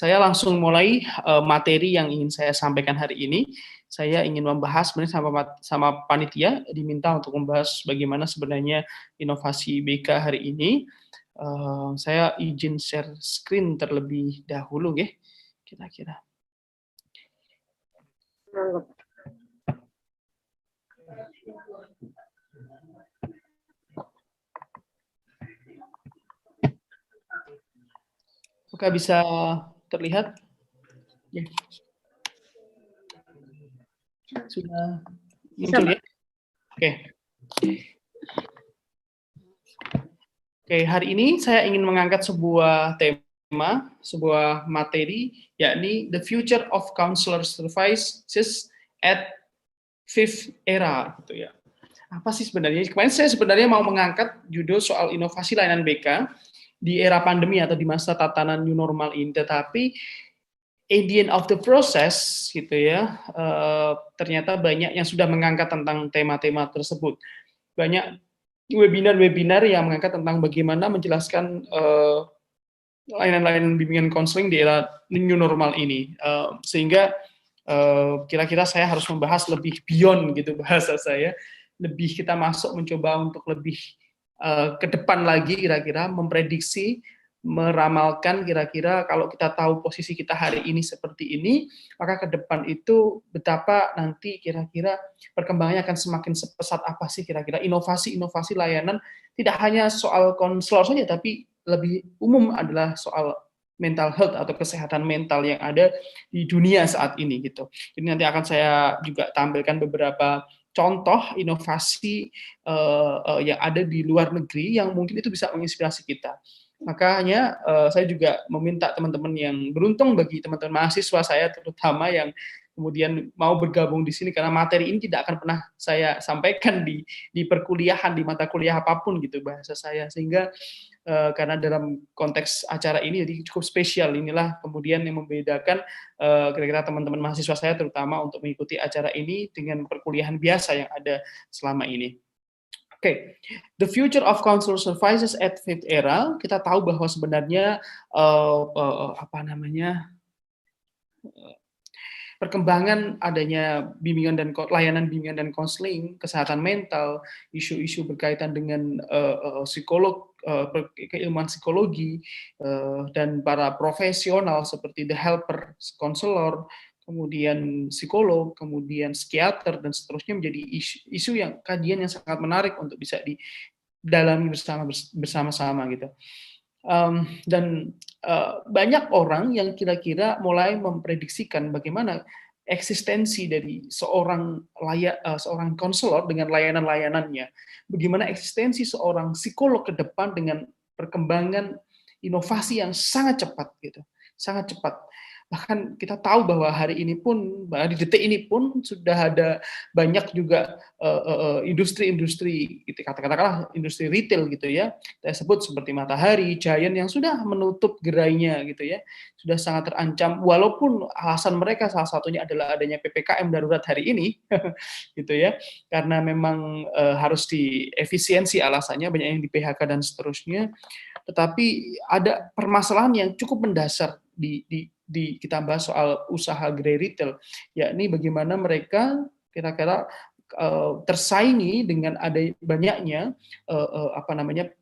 saya langsung mulai materi yang ingin saya sampaikan hari ini. Saya ingin membahas sebenarnya sama panitia, diminta untuk membahas bagaimana sebenarnya inovasi BK hari ini. Saya izin share screen terlebih dahulu, ya, kira-kira. Apakah bisa terlihat? Ya. Sudah muncul, ya? Oke. Oke, hari ini saya ingin mengangkat sebuah tema, sebuah materi, yakni The Future of Counselor Services at Fifth Era, gitu ya. Apa sih sebenarnya? Kemarin saya sebenarnya mau mengangkat judul soal inovasi layanan BK di era pandemi atau di masa tatanan new normal ini, tetapi at the end of the process, gitu ya, ternyata banyak yang sudah mengangkat tentang tema-tema tersebut. Banyak webinar-webinar yang mengangkat tentang bagaimana menjelaskan layanan-layanan bimbingan konseling di era new normal ini, sehingga kira-kira saya harus membahas lebih beyond, gitu bahasa saya, lebih kita masuk mencoba untuk lebih ke depan lagi, kira-kira memprediksi, meramalkan kira-kira kalau kita tahu posisi kita hari ini seperti ini, maka ke depan itu betapa nanti kira-kira perkembangannya akan semakin sepesat apa sih kira-kira inovasi-inovasi layanan, tidak hanya soal konselor saja, tapi lebih umum adalah soal mental health atau kesehatan mental yang ada di dunia saat ini, gitu. Jadi nanti akan saya juga tampilkan beberapa contoh inovasi yang ada di luar negeri yang mungkin itu bisa menginspirasi kita. Makanya saya juga meminta teman-teman yang beruntung, bagi teman-teman mahasiswa saya terutama yang kemudian mau bergabung di sini, karena materi ini tidak akan pernah saya sampaikan di perkuliahan, di mata kuliah apapun, gitu bahasa saya, sehingga karena dalam konteks acara ini jadi cukup spesial. Inilah kemudian yang membedakan kira-kira teman-teman mahasiswa saya terutama untuk mengikuti acara ini dengan perkuliahan biasa yang ada selama ini. Oke, the future of counselor services at Fifth Era, kita tahu bahwa sebenarnya perkembangan adanya bimbingan dan layanan bimbingan dan konseling kesehatan mental, isu-isu berkaitan dengan psikolog, keilmuan psikologi, dan para profesional seperti the helper, konselor, kemudian psikolog, kemudian psikiater, dan seterusnya menjadi isu yang kajian yang sangat menarik untuk bisa didalami bersama-sama, gitu. Dan banyak orang yang kira-kira mulai memprediksikan bagaimana eksistensi dari seorang konselor dengan layanan-layanannya, bagaimana eksistensi seorang psikolog ke depan dengan perkembangan inovasi yang sangat cepat, gitu, sangat cepat. Bahkan kita tahu bahwa hari ini pun, di detik ini pun sudah ada banyak juga industri-industri, gitu, katakanlah industri retail, gitu ya, saya sebut seperti Matahari, Giant yang sudah menutup gerainya, gitu ya, sudah sangat terancam, walaupun alasan mereka salah satunya adalah adanya PPKM darurat hari ini, gitu ya, karena memang harus diefisiensi alasannya, banyak yang di PHK dan seterusnya. Tetapi ada permasalahan yang cukup mendasar di kita bahas soal usaha gerai retail, yakni bagaimana mereka kira-kira tersaingi dengan ada banyaknya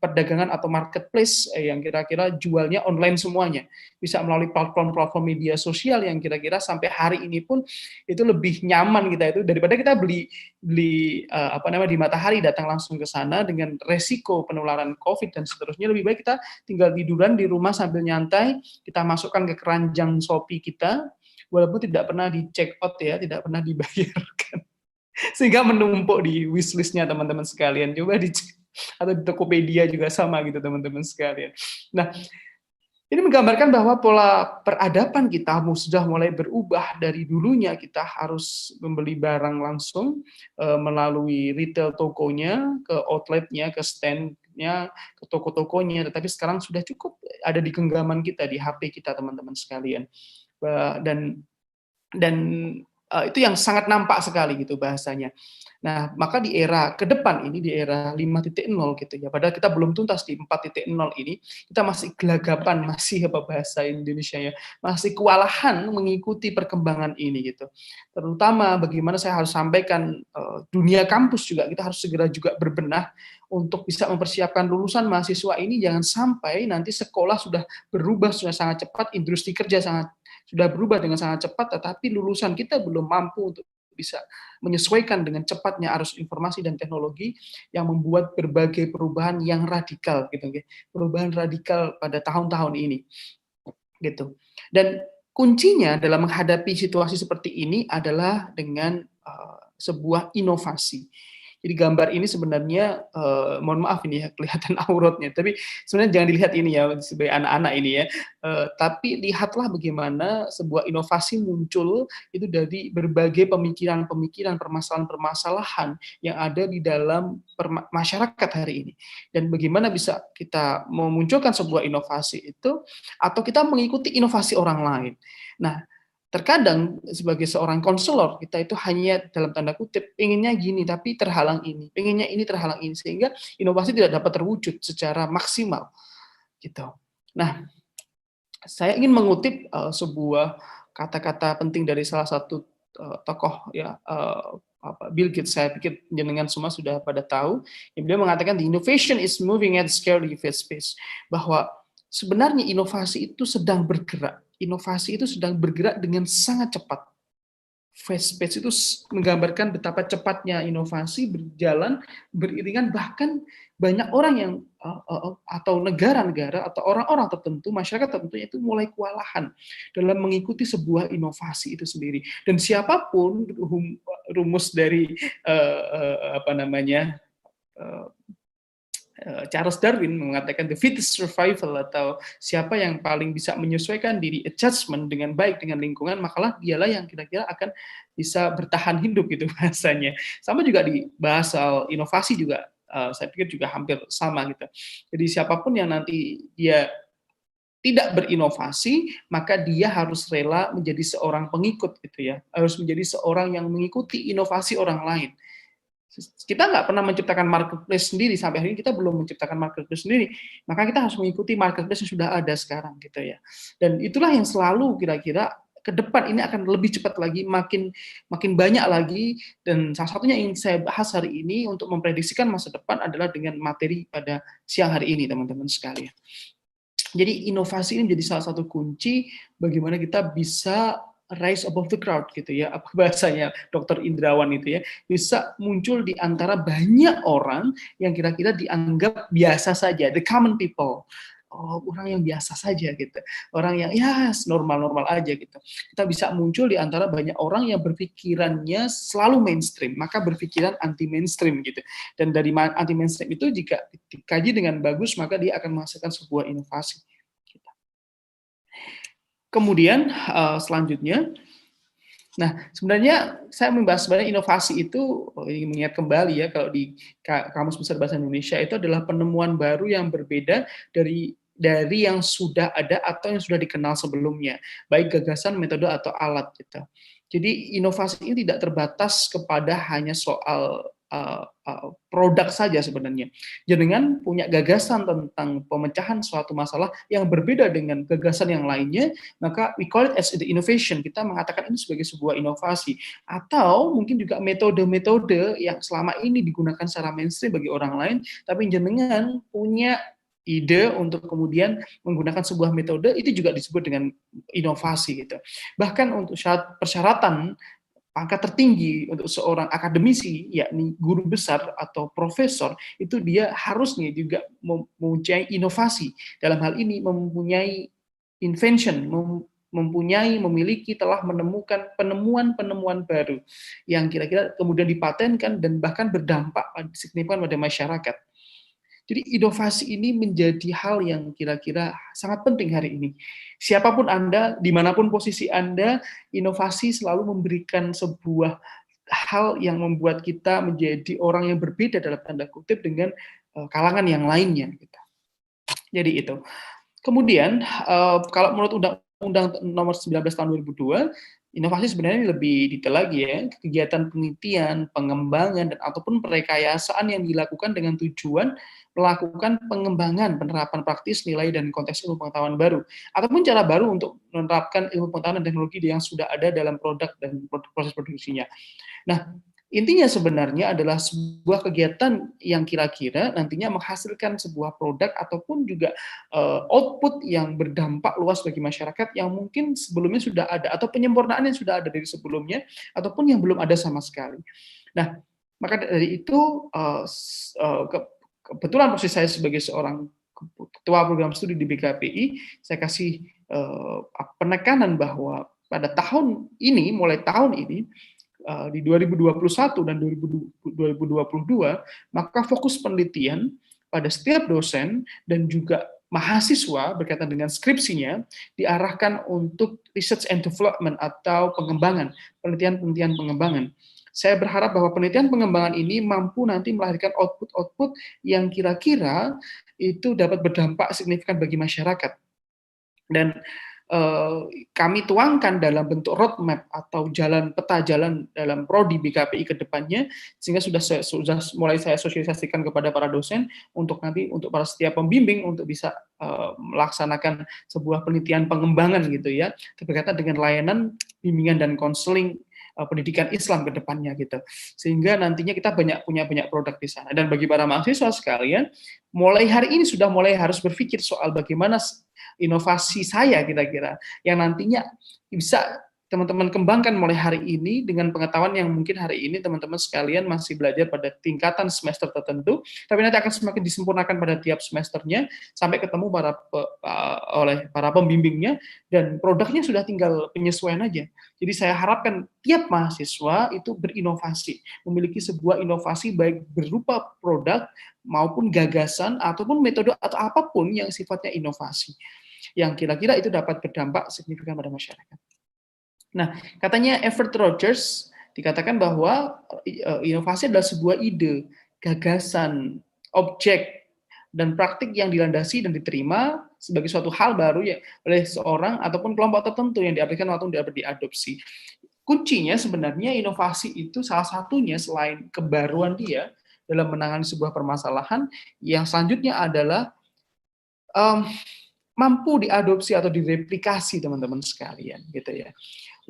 perdagangan atau marketplace yang kira-kira jualnya online semuanya, bisa melalui platform-platform media sosial yang kira-kira sampai hari ini pun itu lebih nyaman kita itu daripada kita beli di Matahari, datang langsung ke sana dengan resiko penularan COVID dan seterusnya. Lebih baik kita tinggal tiduran di rumah sambil nyantai, kita masukkan ke keranjang Shopee kita, walaupun tidak pernah di check out, ya, tidak pernah dibayarkan, sehingga menumpuk di wishlist-nya teman-teman sekalian. Coba dicek, atau di Tokopedia juga sama, gitu teman-teman sekalian. Nah, ini menggambarkan bahwa pola peradaban kita sudah mulai berubah. Dari dulunya kita harus membeli barang langsung melalui retail tokonya, ke outletnya, ke stand-nya, ke toko-tokonya, tetapi sekarang sudah cukup ada di genggaman kita, di HP kita, teman-teman sekalian. Dan itu yang sangat nampak sekali gitu bahasanya. Nah, maka di era ke depan ini, di era 5.0 gitu ya, padahal kita belum tuntas di 4.0 ini, kita masih gelagapan, masih apa bahasa Indonesianya, masih kewalahan mengikuti perkembangan ini gitu. Terutama bagaimana saya harus sampaikan, dunia kampus juga kita harus segera juga berbenah untuk bisa mempersiapkan lulusan mahasiswa ini jangan sampai nanti sekolah sudah berubah sudah sangat cepat, industri kerja sudah berubah dengan sangat cepat, tetapi lulusan kita belum mampu untuk bisa menyesuaikan dengan cepatnya arus informasi dan teknologi yang membuat berbagai perubahan yang radikal gitu, perubahan radikal pada tahun-tahun ini gitu. Dan kuncinya dalam menghadapi situasi seperti ini adalah dengan sebuah inovasi. Jadi gambar ini sebenarnya, mohon maaf ini ya kelihatan auratnya, tapi sebenarnya jangan dilihat ini ya sebagai anak-anak ini ya, tapi lihatlah bagaimana sebuah inovasi muncul itu dari berbagai pemikiran-pemikiran, permasalahan-permasalahan yang ada di dalam masyarakat hari ini. Dan bagaimana bisa kita memunculkan sebuah inovasi itu, atau kita mengikuti inovasi orang lain. Nah, terkadang sebagai seorang konselor kita itu hanya dalam tanda kutip pengennya gini tapi terhalang ini, pengennya ini terhalang ini sehingga inovasi tidak dapat terwujud secara maksimal gitu. Nah, saya ingin mengutip sebuah kata-kata penting dari salah satu tokoh ya Bill Gates. Saya pikir jenengan semua sudah pada tahu. Yang beliau mengatakan the innovation is moving at scarcely fast pace, bahwa sebenarnya inovasi itu sedang bergerak. Inovasi itu sedang bergerak dengan sangat cepat. Fast pace itu menggambarkan betapa cepatnya inovasi berjalan beriringan, bahkan banyak orang yang atau negara-negara atau orang-orang tertentu, masyarakat tertentu itu mulai kewalahan dalam mengikuti sebuah inovasi itu sendiri. Dan siapapun rumus dari apa namanya Charles Darwin mengatakan the fittest survival, atau siapa yang paling bisa menyesuaikan diri, adjustment dengan baik dengan lingkungan, makalah dialah yang kira-kira akan bisa bertahan hidup gitu bahasanya. Sama juga di bahasa inovasi juga saya pikir juga hampir sama gitu. Jadi siapapun yang nanti dia tidak berinovasi, maka dia harus rela menjadi seorang pengikut gitu ya, harus menjadi seorang yang mengikuti inovasi orang lain. Kita nggak pernah menciptakan marketplace sendiri, sampai hari ini kita belum menciptakan marketplace sendiri, maka kita harus mengikuti marketplace yang sudah ada sekarang gitu ya. Dan itulah yang selalu kira-kira ke depan ini akan lebih cepat lagi, makin banyak lagi, dan salah satunya yang saya bahas hari ini untuk memprediksikan masa depan adalah dengan materi pada siang hari ini teman-teman sekalian. Jadi inovasi ini menjadi salah satu kunci bagaimana kita bisa rise above the crowd gitu ya, apa bahasanya Dr. Indrawan itu ya, bisa muncul di antara banyak orang yang kira-kira dianggap biasa saja, the common people. Oh, orang yang biasa saja gitu. Orang yang ya normal-normal aja gitu. Kita bisa muncul di antara banyak orang yang berpikirannya selalu mainstream, maka berpikiran anti mainstream gitu. Dan dari anti mainstream itu jika dikaji dengan bagus, maka dia akan menghasilkan sebuah inovasi. Kemudian selanjutnya, nah sebenarnya saya membahas sebenarnya inovasi itu, ingin mengingat kembali ya, kalau di Kamus Besar Bahasa Indonesia itu adalah penemuan baru yang berbeda dari yang sudah ada atau yang sudah dikenal sebelumnya, baik gagasan, metode atau alat gitu. Jadi inovasi ini tidak terbatas kepada hanya soal produk saja sebenarnya. Jenengan punya gagasan tentang pemecahan suatu masalah yang berbeda dengan gagasan yang lainnya, maka we call it as the innovation. Kita mengatakan ini sebagai sebuah inovasi. Atau mungkin juga metode-metode yang selama ini digunakan secara mainstream bagi orang lain, tapi jenengan punya ide untuk kemudian menggunakan sebuah metode, itu juga disebut dengan inovasi gitu. Bahkan untuk persyaratan pangkat tertinggi untuk seorang akademisi, yakni guru besar atau profesor, itu dia harusnya juga mempunyai inovasi. Dalam hal ini mempunyai invention, memiliki, telah menemukan penemuan-penemuan baru yang kira-kira kemudian dipatenkan dan bahkan berdampak signifikan pada masyarakat. Jadi inovasi ini menjadi hal yang kira-kira sangat penting hari ini. Siapapun Anda, dimanapun posisi Anda, inovasi selalu memberikan sebuah hal yang membuat kita menjadi orang yang berbeda dalam tanda kutip dengan kalangan yang lainnya. Jadi itu. Kemudian kalau menurut Undang-Undang Nomor 19 Tahun 2002, Inovasi sebenarnya lebih detail lagi ya, kegiatan penelitian, pengembangan, dan ataupun perekayasaan yang dilakukan dengan tujuan melakukan pengembangan, penerapan praktis, nilai, dan konteks ilmu pengetahuan baru, ataupun cara baru untuk menerapkan ilmu pengetahuan dan teknologi yang sudah ada dalam produk dan proses produksinya. Nah, intinya sebenarnya adalah sebuah kegiatan yang kira-kira nantinya menghasilkan sebuah produk ataupun juga output yang berdampak luas bagi masyarakat yang mungkin sebelumnya sudah ada atau penyempurnaan yang sudah ada dari sebelumnya ataupun yang belum ada sama sekali. Nah, maka dari itu kebetulan posisi saya sebagai seorang ketua program studi di BKPI, saya kasih penekanan bahwa pada tahun ini, mulai tahun ini, di 2021 dan 2022, maka fokus penelitian pada setiap dosen dan juga mahasiswa berkaitan dengan skripsinya diarahkan untuk research and development atau pengembangan, penelitian pengembangan. Saya berharap bahwa penelitian pengembangan ini mampu nanti melahirkan output-output yang kira-kira itu dapat berdampak signifikan bagi masyarakat. Dan kami tuangkan dalam bentuk roadmap atau peta jalan dalam prodi BKPI ke depannya, sehingga sudah mulai saya sosialisasikan kepada para dosen untuk nanti untuk para setiap pembimbing untuk bisa melaksanakan sebuah penelitian pengembangan gitu ya, berkaitan dengan layanan bimbingan dan konseling pendidikan Islam ke depannya gitu. Sehingga nantinya kita punya banyak produk di sana. Dan bagi para mahasiswa sekalian, mulai hari ini sudah mulai harus berpikir soal bagaimana inovasi saya kira-kira yang nantinya bisa teman-teman kembangkan mulai hari ini dengan pengetahuan yang mungkin hari ini teman-teman sekalian masih belajar pada tingkatan semester tertentu, tapi nanti akan semakin disempurnakan pada tiap semesternya sampai ketemu oleh para pembimbingnya dan produknya sudah tinggal penyesuaian aja. Jadi saya harapkan tiap mahasiswa itu berinovasi, memiliki sebuah inovasi baik berupa produk maupun gagasan ataupun metode atau apapun yang sifatnya inovasi yang kira-kira itu dapat berdampak signifikan pada masyarakat. Nah, katanya Everett Rogers dikatakan bahwa inovasi adalah sebuah ide, gagasan, objek, dan praktik yang dilandasi dan diterima sebagai suatu hal baru ya oleh seorang ataupun kelompok tertentu yang diaplikasikan atau diadopsi. Kuncinya sebenarnya inovasi itu salah satunya selain kebaruan dia dalam menangani sebuah permasalahan, yang selanjutnya adalah mampu diadopsi atau direplikasi teman-teman sekalian gitu ya.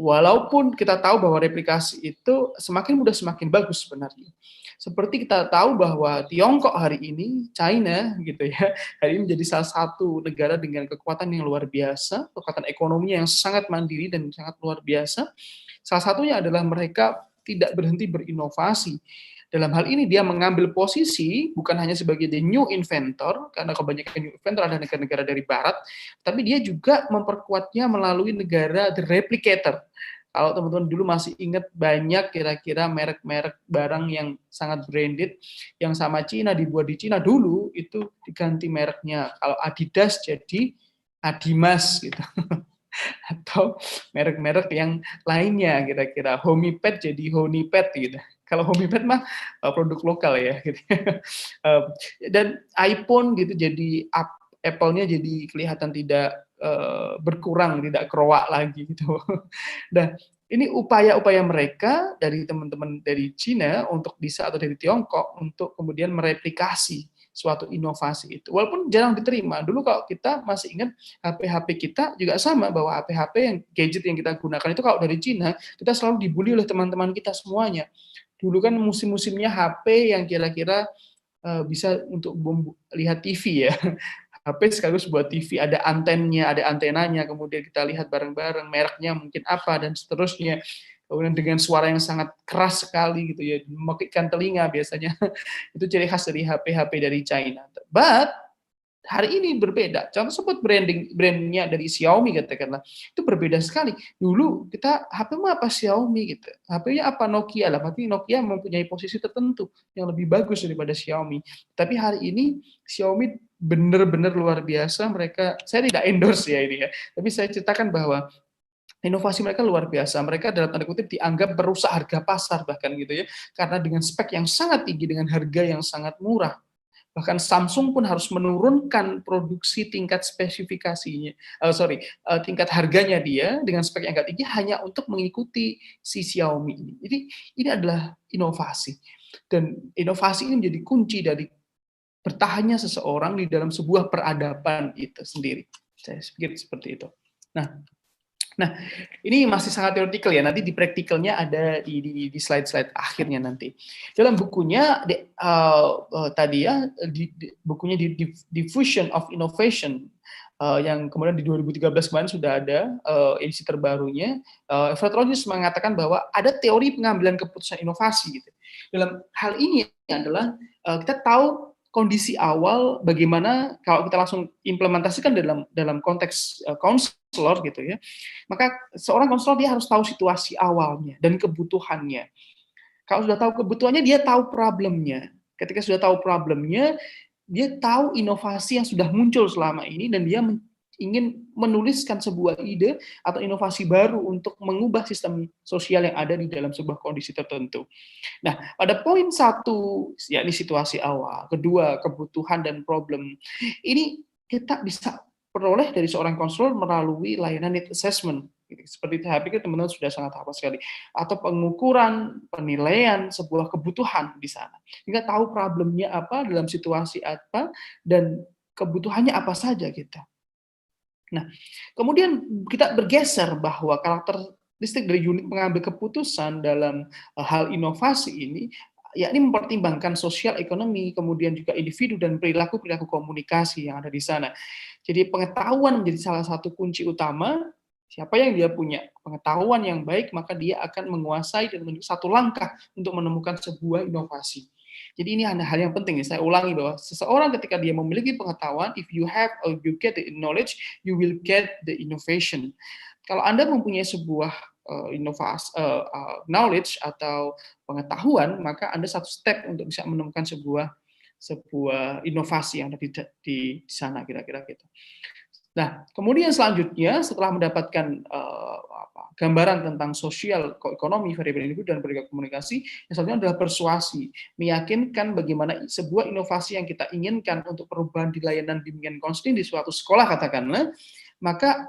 Walaupun kita tahu bahwa replikasi itu semakin mudah semakin bagus sebenarnya. Seperti kita tahu bahwa Tiongkok hari ini, China gitu ya, hari ini menjadi salah satu negara dengan kekuatan yang luar biasa, kekuatan ekonominya yang sangat mandiri dan sangat luar biasa. Salah satunya adalah mereka tidak berhenti berinovasi. Dalam hal ini dia mengambil posisi bukan hanya sebagai the new inventor, karena kebanyakan new inventor ada negara-negara dari barat, tapi dia juga memperkuatnya melalui negara the replicator. Kalau teman-teman dulu masih ingat banyak kira-kira merek-merek barang yang sangat branded, yang sama Cina, dibuat di Cina dulu, itu diganti mereknya. Kalau Adidas jadi Adimas gitu. Atau merek-merek yang lainnya kira-kira Homipet jadi Honipet gitu. Kalau Homipet mah produk lokal ya gitu. Dan iPhone gitu jadi Apple-nya jadi kelihatan tidak berkurang, tidak keroak lagi gitu. Nah, ini upaya-upaya mereka dari teman-teman dari Cina untuk bisa atau dari Tiongkok untuk kemudian mereplikasi suatu inovasi itu. Walaupun jarang diterima. Dulu kalau kita masih ingat HP-HP kita juga sama, bahwa HP-HP yang gadget yang kita gunakan itu kalau dari Cina, kita selalu dibully oleh teman-teman kita semuanya. Dulu kan musim-musimnya HP yang kira-kira bisa untuk lihat TV ya. HP sekaligus buat TV, ada antenanya, kemudian kita lihat bareng-bareng, mereknya mungkin apa, dan seterusnya. Kemudian dengan suara yang sangat keras sekali gitu ya, memekikkan telinga biasanya. Itu ciri khas dari HP-HP dari China. But hari ini berbeda. Contoh sebut brandnya dari Xiaomi katakanlah, itu berbeda sekali. Dulu kita HP mah apa Xiaomi gitu, HP-nya apa Nokia lah, tapi Nokia mempunyai posisi tertentu yang lebih bagus daripada Xiaomi. Tapi hari ini Xiaomi benar-benar luar biasa. Mereka, saya tidak endorse ya ini ya, tapi saya ceritakan bahwa inovasi mereka luar biasa. Mereka dalam tanda kutip dianggap merusak harga pasar bahkan gitu ya, karena dengan spek yang sangat tinggi dengan harga yang sangat murah. Bahkan Samsung pun harus menurunkan produksi tingkat spesifikasinya, tingkat harganya dia dengan spek yang agak tinggi hanya untuk mengikuti si Xiaomi ini. Jadi ini adalah inovasi, dan inovasi ini menjadi kunci dari bertahannya seseorang di dalam sebuah peradaban itu sendiri. Saya pikir seperti itu. Nah, ini masih sangat teoretikal ya. Nanti di praktikalnya ada di slide-slide akhirnya nanti. Dalam bukunya tadi ya, bukunya Diffusion of Innovation yang kemudian di 2013 kemarin sudah ada edisi terbarunya. Fred Rogers mengatakan bahwa ada teori pengambilan keputusan inovasi gitu. Dalam hal ini adalah kita tahu kondisi awal bagaimana kalau kita langsung implementasikan dalam konteks konselor gitu ya, maka seorang konselor dia harus tahu situasi awalnya dan kebutuhannya. Kalau sudah tahu kebutuhannya, dia tahu problemnya. Ketika sudah tahu problemnya, dia tahu inovasi yang sudah muncul selama ini dan dia ingin menuliskan sebuah ide atau inovasi baru untuk mengubah sistem sosial yang ada di dalam sebuah kondisi tertentu. Nah, pada poin 1, yakni situasi awal, kedua, kebutuhan dan problem, ini kita bisa peroleh dari seorang konselor melalui layanan need assessment. Seperti saya pikir teman-teman sudah sangat hafal sekali. Atau pengukuran, penilaian sebuah kebutuhan di sana. Sehingga tahu problemnya apa, dalam situasi apa, dan kebutuhannya apa saja kita. Nah, kemudian kita bergeser bahwa karakteristik dari unit mengambil keputusan dalam hal inovasi ini, yakni mempertimbangkan sosial, ekonomi, kemudian juga individu dan perilaku-perilaku komunikasi yang ada di sana. Jadi pengetahuan menjadi salah satu kunci utama. Siapa yang dia punya pengetahuan yang baik, maka dia akan menguasai dan menunjuk satu langkah untuk menemukan sebuah inovasi. Jadi ini hal yang penting. Saya ulangi bahwa seseorang ketika dia memiliki pengetahuan, if you have or you get the knowledge, you will get the innovation. Kalau Anda mempunyai sebuah knowledge atau pengetahuan, maka Anda satu step untuk bisa menemukan sebuah inovasi yang ada di sana kira-kira gitu. Nah, kemudian selanjutnya setelah mendapatkan gambaran tentang sosial, ekonomi, variabel individu, dan perilaku komunikasi, yang selanjutnya adalah persuasi, meyakinkan bagaimana sebuah inovasi yang kita inginkan untuk perubahan di layanan bimbingan konseling di suatu sekolah katakanlah, maka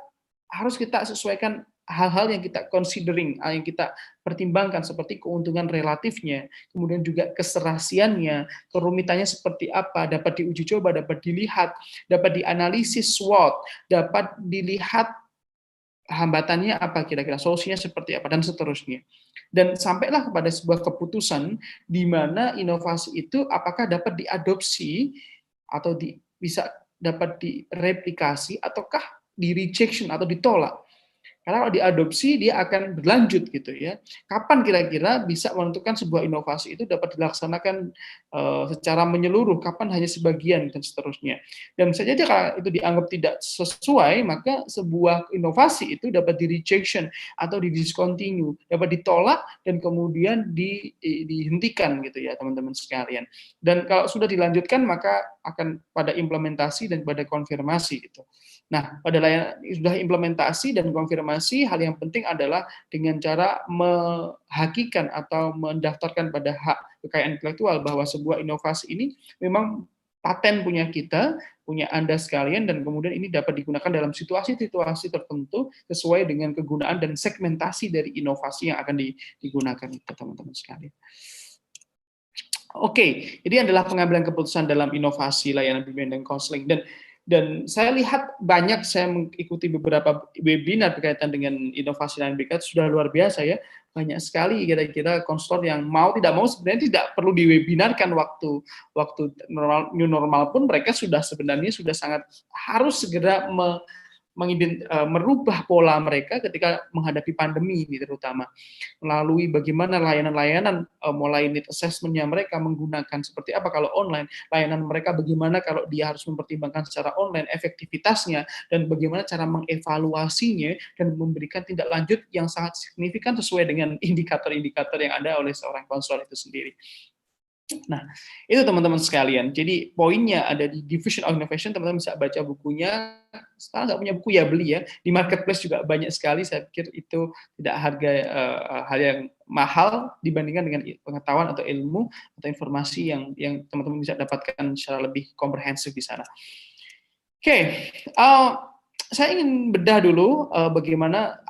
harus kita sesuaikan hal-hal yang kita considering, yang kita pertimbangkan seperti keuntungan relatifnya, kemudian juga keserasiannya, kerumitannya seperti apa, dapat diuji coba, dapat dilihat, dapat dianalisis SWOT, dapat dilihat hambatannya apa kira-kira, solusinya seperti apa, dan seterusnya. Dan sampailah kepada sebuah keputusan di mana inovasi itu apakah dapat diadopsi atau bisa dapat direplikasi ataukah di rejection atau ditolak. Karena kalau diadopsi dia akan berlanjut gitu ya. Kapan kira-kira bisa menentukan sebuah inovasi itu dapat dilaksanakan secara menyeluruh, kapan hanya sebagian dan seterusnya. Dan bisa jadi kalau itu dianggap tidak sesuai, maka sebuah inovasi itu dapat di rejection atau di discontinue, dapat ditolak dan kemudian dihentikan gitu ya teman-teman sekalian. Dan kalau sudah dilanjutkan maka akan pada implementasi dan pada konfirmasi gitu. Nah, pada layanan sudah implementasi dan konfirmasi, hal yang penting adalah dengan cara menghakikan atau mendaftarkan pada hak kekayaan intelektual bahwa sebuah inovasi ini memang paten punya kita, punya Anda sekalian, dan kemudian ini dapat digunakan dalam situasi-situasi tertentu sesuai dengan kegunaan dan segmentasi dari inovasi yang akan digunakan itu, teman-teman sekalian. Oke, jadi adalah pengambilan keputusan dalam inovasi layanan bimbingan dan konseling. Dan saya lihat banyak, saya mengikuti beberapa webinar berkaitan dengan inovasi dan BK, sudah luar biasa ya. Banyak sekali kira-kira konselor yang mau tidak mau sebenarnya tidak perlu diwebinarkan waktu new normal pun mereka sebenarnya sudah sangat harus segera merubah pola mereka ketika menghadapi pandemi ini terutama melalui bagaimana layanan-layanan mulai need assessment-nya mereka menggunakan seperti apa kalau online, layanan mereka bagaimana kalau dia harus mempertimbangkan secara online efektivitasnya dan bagaimana cara mengevaluasinya dan memberikan tindak lanjut yang sangat signifikan sesuai dengan indikator-indikator yang ada oleh seorang konselor itu sendiri. Nah, itu teman-teman sekalian. Jadi poinnya ada di Division of Innovation, teman-teman bisa baca bukunya. Sekarang nggak punya buku ya beli ya. Di marketplace juga banyak sekali. Saya pikir itu tidak harga hal yang mahal dibandingkan dengan pengetahuan atau ilmu atau informasi yang teman-teman bisa dapatkan secara lebih komprehensif di sana. Oke, saya ingin bedah dulu bagaimana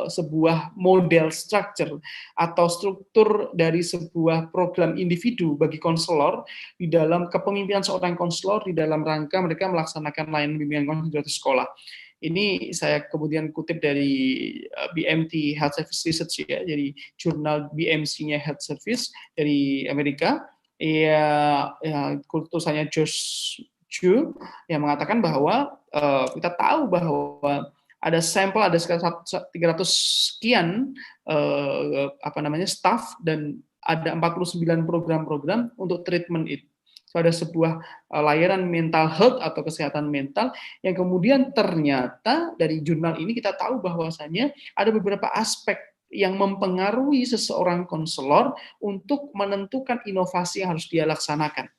sebuah model structure atau struktur dari sebuah program individu bagi konselor di dalam kepemimpinan seorang konselor di dalam rangka mereka melaksanakan layanan bimbingan konseling di sekolah. Ini saya kemudian kutip dari BMT Health Service Research ya, jadi jurnal BMC-nya Health Service dari Amerika. Ya, tulisannya Josh Chu yang mengatakan bahwa kita tahu bahwa ada sampel ada sekitar 300 sekian staff dan ada 49 program-program untuk treatment itu. So, ada sebuah layanan mental health atau kesehatan mental yang kemudian ternyata dari jurnal ini kita tahu bahwasannya ada beberapa aspek yang mempengaruhi seseorang konselor untuk menentukan inovasi yang harus dia laksanakan.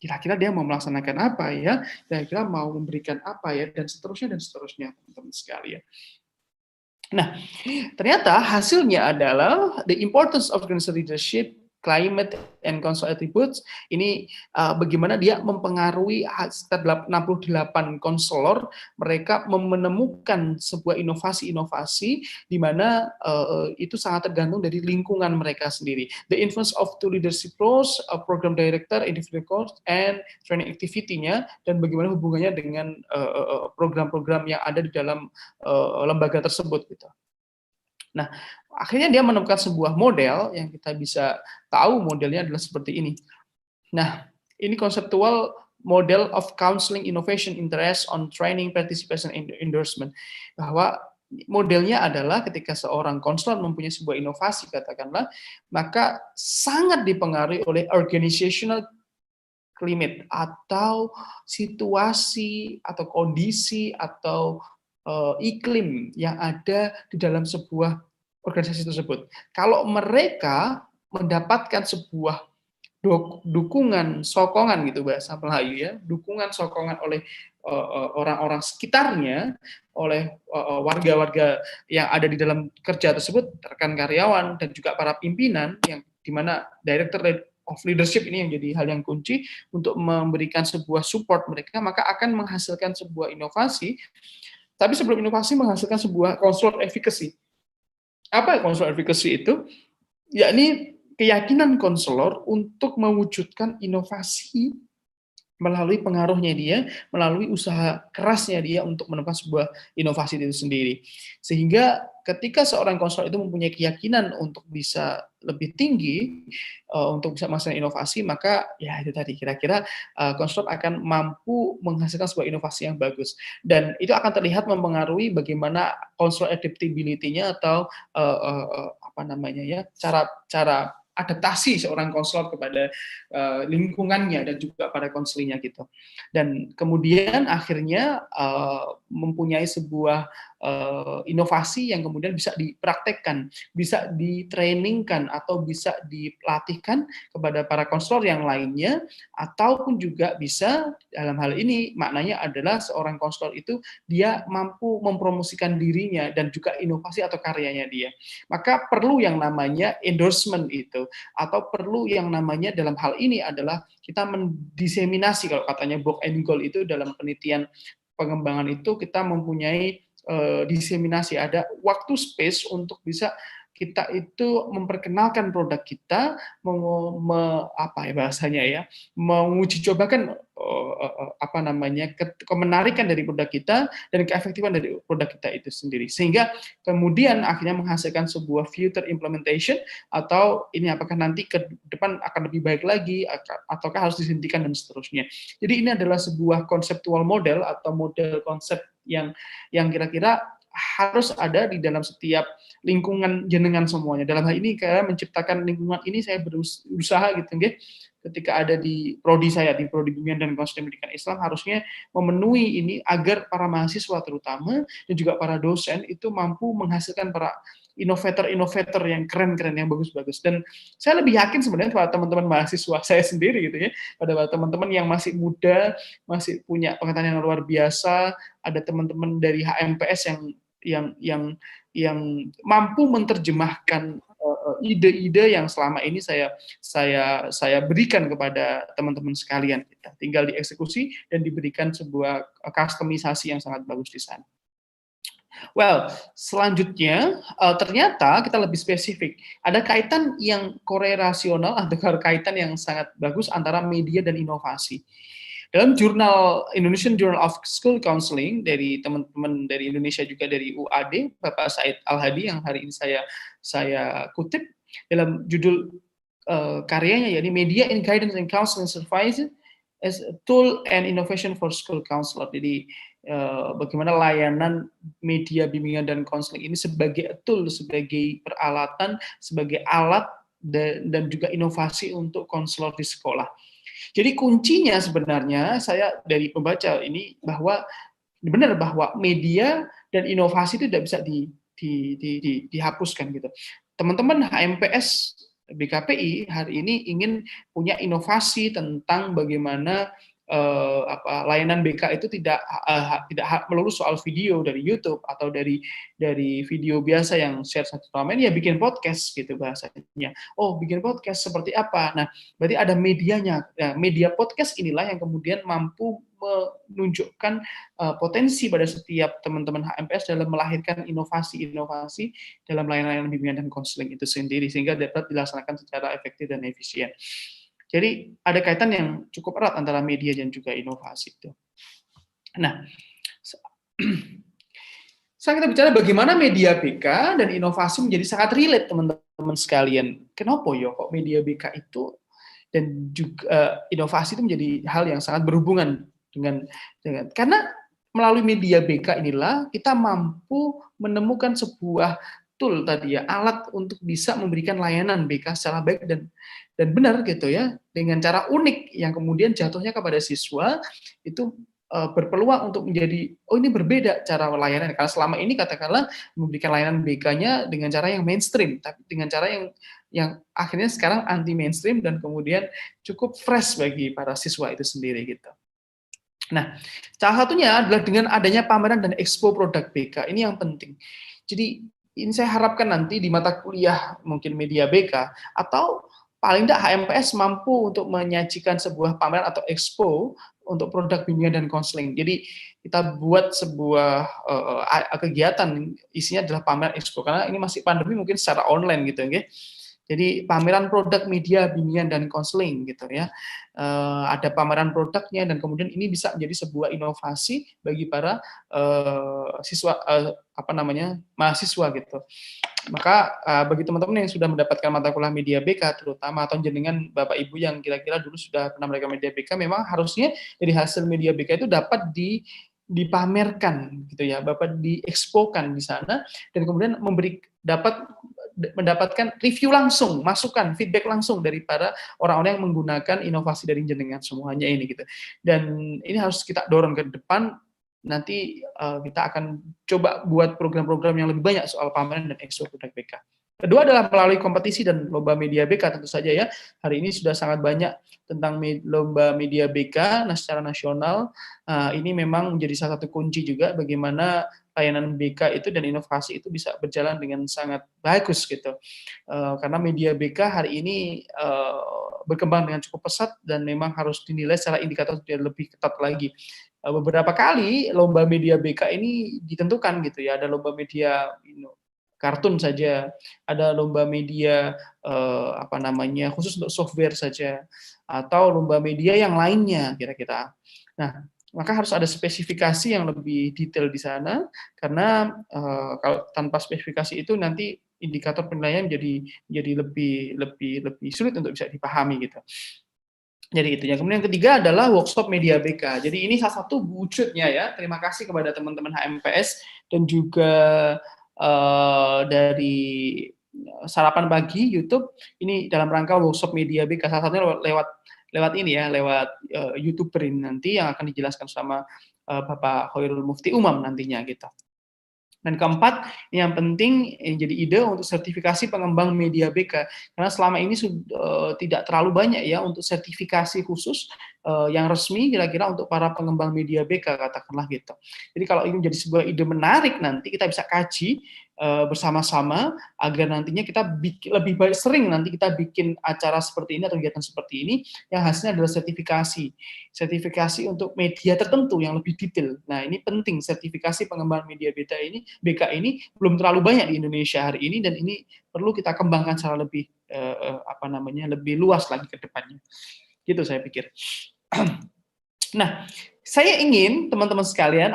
Kira-kira dia mau melaksanakan apa ya, kira-kira mau memberikan apa ya, dan seterusnya, teman-teman sekalian. Nah, ternyata hasilnya adalah the importance of organizational leadership, climate and council attributes. Ini bagaimana dia mempengaruhi sekitar 68 konselor, mereka menemukan sebuah inovasi-inovasi di mana itu sangat tergantung dari lingkungan mereka sendiri. The influence of two leadership roles, program director, individual coach, and training activity-nya, dan bagaimana hubungannya dengan program-program yang ada di dalam lembaga tersebut gitu. Nah, akhirnya dia menemukan sebuah model yang kita bisa tahu modelnya adalah seperti ini. Nah, ini konseptual model of counseling innovation interest on training, participation, and endorsement. Bahwa modelnya adalah ketika seorang konselor mempunyai sebuah inovasi, katakanlah, maka sangat dipengaruhi oleh organizational climate atau situasi atau kondisi atau iklim yang ada di dalam sebuah organisasi tersebut. Kalau mereka mendapatkan sebuah dukungan, sokongan gitu bahasa Melayu ya, dukungan sokongan oleh orang-orang sekitarnya, oleh warga-warga yang ada di dalam kerja tersebut, rekan karyawan dan juga para pimpinan yang di mana director of leadership ini yang jadi hal yang kunci untuk memberikan sebuah support mereka, maka akan menghasilkan sebuah inovasi. Tapi sebelum inovasi menghasilkan sebuah consular efficacy. Apa consular efficacy itu? Yakni keyakinan konselor untuk mewujudkan inovasi melalui pengaruhnya dia, melalui usaha kerasnya dia untuk menemukan sebuah inovasi itu sendiri. Sehingga ketika seorang konselor itu mempunyai keyakinan untuk bisa lebih tinggi, untuk bisa melaksanakan inovasi, maka ya itu tadi, kira-kira konselor akan mampu menghasilkan sebuah inovasi yang bagus. Dan itu akan terlihat mempengaruhi bagaimana konselor adaptability-nya atau cara adaptasi seorang konselor kepada lingkungannya dan juga pada konselingnya gitu. Dan kemudian akhirnya mempunyai sebuah inovasi yang kemudian bisa dipraktekkan, bisa ditrainingkan atau bisa dilatihkan kepada para konselor yang lainnya, ataupun juga bisa dalam hal ini maknanya adalah seorang konselor itu dia mampu mempromosikan dirinya dan juga inovasi atau karyanya dia. Maka perlu yang namanya endorsement itu, atau perlu yang namanya dalam hal ini adalah kita mendiseminasi, kalau katanya Bock and Gold itu dalam penelitian pengembangan itu kita mempunyai diseminasi, ada waktu space untuk bisa kita itu memperkenalkan produk kita, bahasanya ya, menguji cobakan kemenarikan dari produk kita dan keefektifan dari produk kita itu sendiri, sehingga kemudian akhirnya menghasilkan sebuah future implementation, atau ini apakah nanti ke depan akan lebih baik lagi ataukah harus dihentikan dan seterusnya. Jadi ini adalah sebuah konseptual model atau model konsep yang kira-kira harus ada di dalam setiap lingkungan jenengan semuanya. Dalam hal ini kayak menciptakan lingkungan ini saya berusaha gitu nggih. ketika ada di prodi saya, di Prodi Bimbingan dan Konseling Pendidikan Islam, harusnya memenuhi ini agar para mahasiswa terutama dan juga para dosen itu mampu menghasilkan para inovator-inovator yang keren-keren, yang bagus-bagus. Dan saya lebih yakin sebenarnya pada teman-teman mahasiswa saya sendiri gitu ya, pada teman-teman yang masih muda, masih punya pengetahuan yang luar biasa, ada teman-teman dari HMPS yang mampu menerjemahkan ide-ide yang selama ini saya berikan kepada teman-teman sekalian. Tinggal dieksekusi dan diberikan sebuah customisasi yang sangat bagus di sana. Well, selanjutnya ternyata kita lebih spesifik. Ada kaitan yang korelasional atau kaitan yang sangat bagus antara media dan inovasi. Dalam jurnal Indonesian Journal of School Counseling dari teman-teman dari Indonesia juga dari UAD, Bapak Said Al-Hadi yang hari ini saya kutip dalam judul karyanya, yakni Media in Guidance and Counseling Services as a Tool and Innovation for School Counselor. Jadi bagaimana layanan media bimbingan dan konseling ini sebagai tool, sebagai peralatan, sebagai alat dan juga inovasi untuk konselor di sekolah. Jadi kuncinya sebenarnya saya dari pembaca ini bahwa benar bahwa media dan inovasi itu tidak bisa dihapuskan gitu. Teman-teman HMPS BKPI hari ini ingin punya inovasi tentang bagaimana layanan BK itu tidak melulu soal video dari YouTube atau dari video biasa yang share satu sama lain, ya bikin podcast gitu bahasanya. Oh, bikin podcast seperti apa? Nah, berarti ada medianya. Nah, media podcast inilah yang kemudian mampu menunjukkan potensi pada setiap teman-teman HMPS dalam melahirkan inovasi-inovasi dalam layanan bimbingan dan konseling itu sendiri sehingga dapat dilaksanakan secara efektif dan efisien. Jadi ada kaitan yang cukup erat antara media dan juga inovasi itu. Nah, sekarang kita bicara bagaimana media BK dan inovasi menjadi sangat relate teman-teman sekalian. Kenapa ya kok media BK itu dan juga inovasi itu menjadi hal yang sangat berhubungan dengan karena melalui media BK inilah kita mampu menemukan sebuah tool tadi ya, alat untuk bisa memberikan layanan BK secara baik dan benar gitu ya, dengan cara unik yang kemudian jatuhnya kepada siswa itu berpeluang untuk menjadi ini berbeda cara layanan, karena selama ini katakanlah memberikan layanan BK-nya dengan cara yang mainstream, tapi dengan cara yang akhirnya sekarang anti mainstream dan kemudian cukup fresh bagi para siswa itu sendiri gitu. Nah, salah satunya adalah dengan adanya pameran dan expo produk BK. Ini yang penting. Jadi ini saya harapkan nanti di mata kuliah mungkin media BK atau paling tidak HMPS mampu untuk menyajikan sebuah pameran atau expo untuk produk bimbingan dan konseling. Jadi kita buat sebuah kegiatan isinya adalah pameran expo karena ini masih pandemi mungkin secara online gitu ya. Jadi pameran produk media bimbingan dan konseling gitu ya. Ada pameran produknya dan kemudian ini bisa menjadi sebuah inovasi bagi para siswa mahasiswa gitu. Maka bagi teman-teman yang sudah mendapatkan mata kuliah media BK terutama atau jenengan Bapak Ibu yang kira-kira dulu sudah pernah mendapatkan media BK, memang harusnya dari hasil media BK itu dapat dipamerkan gitu ya, dapat diekspokan di sana dan kemudian mendapatkan review langsung, masukan, feedback langsung dari para orang-orang yang menggunakan inovasi dari jenengan semuanya ini gitu. Dan ini harus kita dorong ke depan. Nanti kita akan coba buat program-program yang lebih banyak soal pameran dan expo produk BK. Kedua adalah melalui kompetisi dan lomba media BK tentu saja ya. Hari ini sudah sangat banyak tentang lomba media BK secara nasional. Ini memang menjadi salah satu kunci juga bagaimana layanan BK itu dan inovasi itu bisa berjalan dengan sangat bagus gitu. Karena media BK hari ini berkembang dengan cukup pesat dan memang harus dinilai secara indikator lebih ketat lagi. Beberapa kali lomba media BK ini ditentukan gitu ya, ada lomba media kartun saja, ada lomba media khusus untuk software saja, atau lomba media yang lainnya kira-kira. Nah, maka harus ada spesifikasi yang lebih detail di sana, karena kalau tanpa spesifikasi itu nanti indikator penilaian jadi lebih sulit untuk bisa dipahami gitu. Jadi itu ya. Kemudian yang ketiga adalah workshop media BK. Jadi ini salah satu wujudnya ya. Terima kasih kepada teman-teman HMPS dan juga dari sarapan pagi YouTube ini dalam rangka workshop media BK, salah satunya lewat ini ya, lewat YouTuber ini nanti yang akan dijelaskan sama Bapak Khairul Mufti Umam nantinya gitu. Dan keempat, yang penting jadi ide untuk sertifikasi pengembang media BK, karena selama ini tidak terlalu banyak ya untuk sertifikasi khusus yang resmi kira-kira untuk para pengembang media BK, katakanlah gitu. Jadi kalau ini menjadi sebuah ide menarik, nanti kita bisa kaji bersama-sama agar nantinya kita lebih baik sering nanti kita bikin acara seperti ini atau kegiatan seperti ini yang hasilnya adalah sertifikasi untuk media tertentu yang lebih detail. Nah, ini penting, sertifikasi pengembangan media BK ini belum terlalu banyak di Indonesia hari ini, dan ini perlu kita kembangkan secara lebih lebih luas lagi ke depannya. Gitu saya pikir. Nah, saya ingin teman-teman sekalian,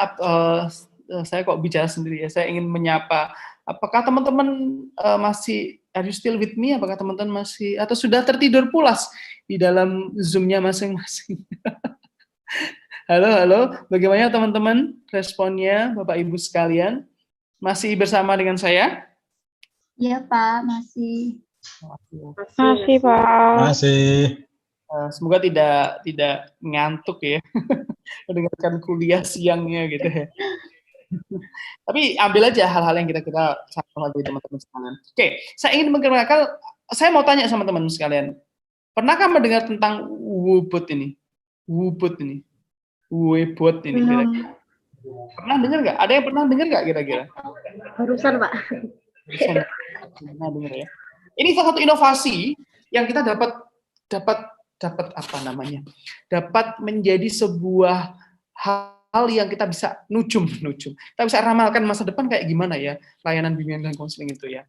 saya kok bicara sendiri ya, saya ingin menyapa, apakah teman-teman masih, are you still with me? Apakah teman-teman masih, atau sudah tertidur pulas di dalam Zoom-nya masing-masing? Halo, bagaimana teman-teman responnya, Bapak Ibu sekalian? Masih bersama dengan saya? Iya Pak, masih. Masih Pak. Masih. Semoga tidak ngantuk ya, mendengarkan kuliah siangnya gitu ya. Tapi ambil aja hal-hal yang kira-kira sama dari teman-teman sekalian. Oke, saya ingin mengenalkan, saya mau tanya sama teman-teman sekalian, pernahkah mendengar tentang Wubot ini? Wubot ini kira-kira. Pernah dengar nggak? Ada yang pernah dengar nggak kira-kira? Barusan Pak. Pernah dengar ya. Ini salah satu inovasi yang kita dapat apa namanya? Dapat menjadi sebuah hal yang kita bisa nujum. Kita bisa ramalkan masa depan kayak gimana ya layanan bimbingan dan konseling itu ya.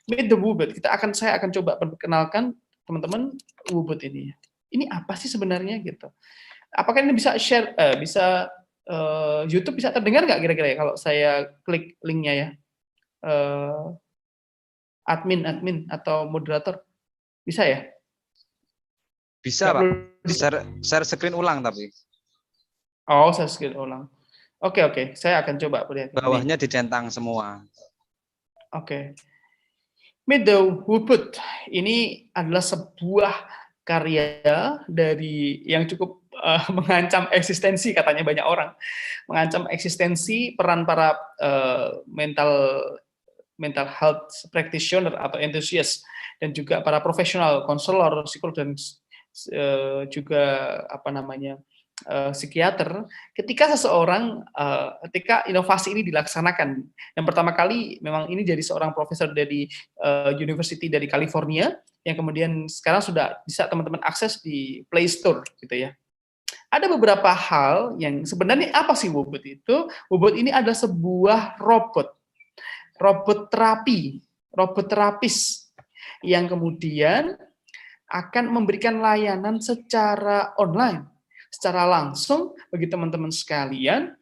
Meet the Wubot. Saya akan coba perkenalkan teman-teman Wubot ini. Ini apa sih sebenarnya gitu? Apakah ini bisa share, YouTube bisa terdengar nggak kira-kira ya kalau saya klik linknya ya? Admin atau moderator bisa ya? Bisa, Pak. Share screen ulang tapi. Oh, share screen ulang. Oke. Saya akan coba lihat. Bawahnya dicentang semua. Oke. Meet the Wubot ini adalah sebuah karya dari yang cukup mengancam eksistensi, katanya banyak orang, mengancam eksistensi peran para mental health practitioner atau enthusiast, dan juga para profesional, konselor, psikolog, dan juga psikiater, ketika ketika inovasi ini dilaksanakan. Yang pertama kali memang ini jadi seorang profesor dari University dari California, yang kemudian sekarang sudah bisa teman-teman akses di Play Store gitu ya. Ada beberapa hal yang sebenarnya apa sih Wubot itu? Wubot ini adalah sebuah robot terapis yang kemudian akan memberikan layanan secara online, secara langsung bagi teman-teman sekalian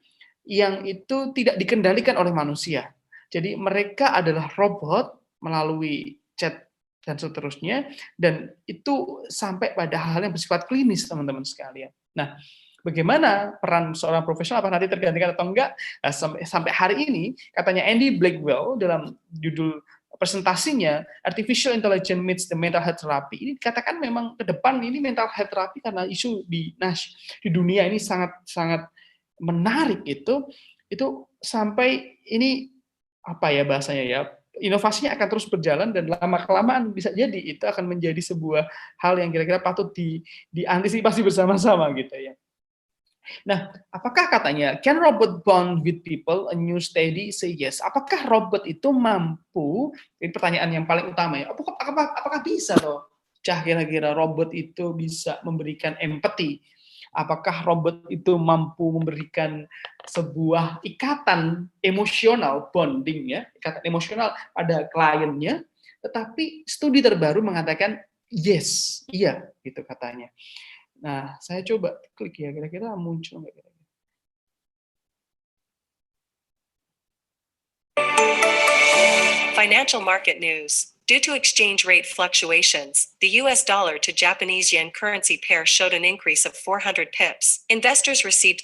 yang itu tidak dikendalikan oleh manusia. Jadi mereka adalah robot melalui chat dan seterusnya, dan itu sampai pada hal yang bersifat klinis, teman-teman sekalian. Nah, bagaimana peran seorang profesional, apa nanti tergantikan atau enggak? Nah, sampai hari ini, katanya Andy Blackwell dalam judul presentasinya, Artificial Intelligence Meets the Mental Health Therapy, ini dikatakan memang ke depan ini mental health therapy, karena isu di dunia ini sangat menarik itu sampai ini apa ya bahasanya ya, inovasinya akan terus berjalan, dan lama-kelamaan bisa jadi itu akan menjadi sebuah hal yang kira-kira patut diantisipasi bersama-sama gitu ya. Nah, apakah katanya, can robot bond with people? A new study say yes. Apakah robot itu mampu, ini pertanyaan yang paling utama ya, apakah bisa loh, kira-kira robot itu bisa memberikan empati? Apakah robot itu mampu memberikan sebuah ikatan emosional, bonding ya, ikatan emosional pada kliennya? Tetapi studi terbaru mengatakan yes, iya gitu katanya. Nah, saya coba klik ya, kira-kira muncul nggak kira-kira? Financial market news. Due to exchange rate fluctuations, the US dollar to Japanese yen currency pair showed an increase of 400 pips. Investors received.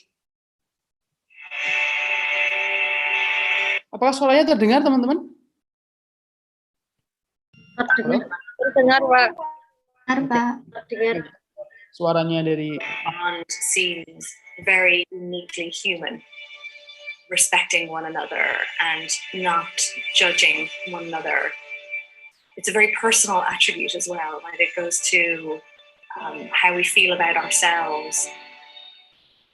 Apakah suaranya terdengar, teman-teman? Terdengar, Pak. Dengar. Suaranya dari Bond seems very uniquely human, respecting one another and not judging one another. It's a very personal attribute as well, and it goes to how we feel about ourselves.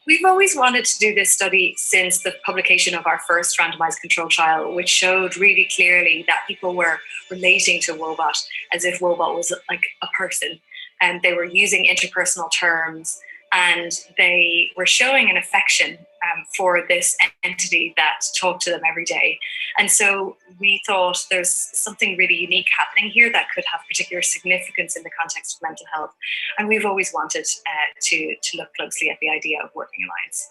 We've always wanted to do this study since the publication of our first randomized control trial, which showed really clearly that people were relating to Wobot as if Wobot was like a person, and they were using interpersonal terms, and they were showing an affection for this entity that talked to them every day. And so we thought there's something really unique happening here that could have particular significance in the context of mental health. And we've always wanted to look closely at the idea of working alliance.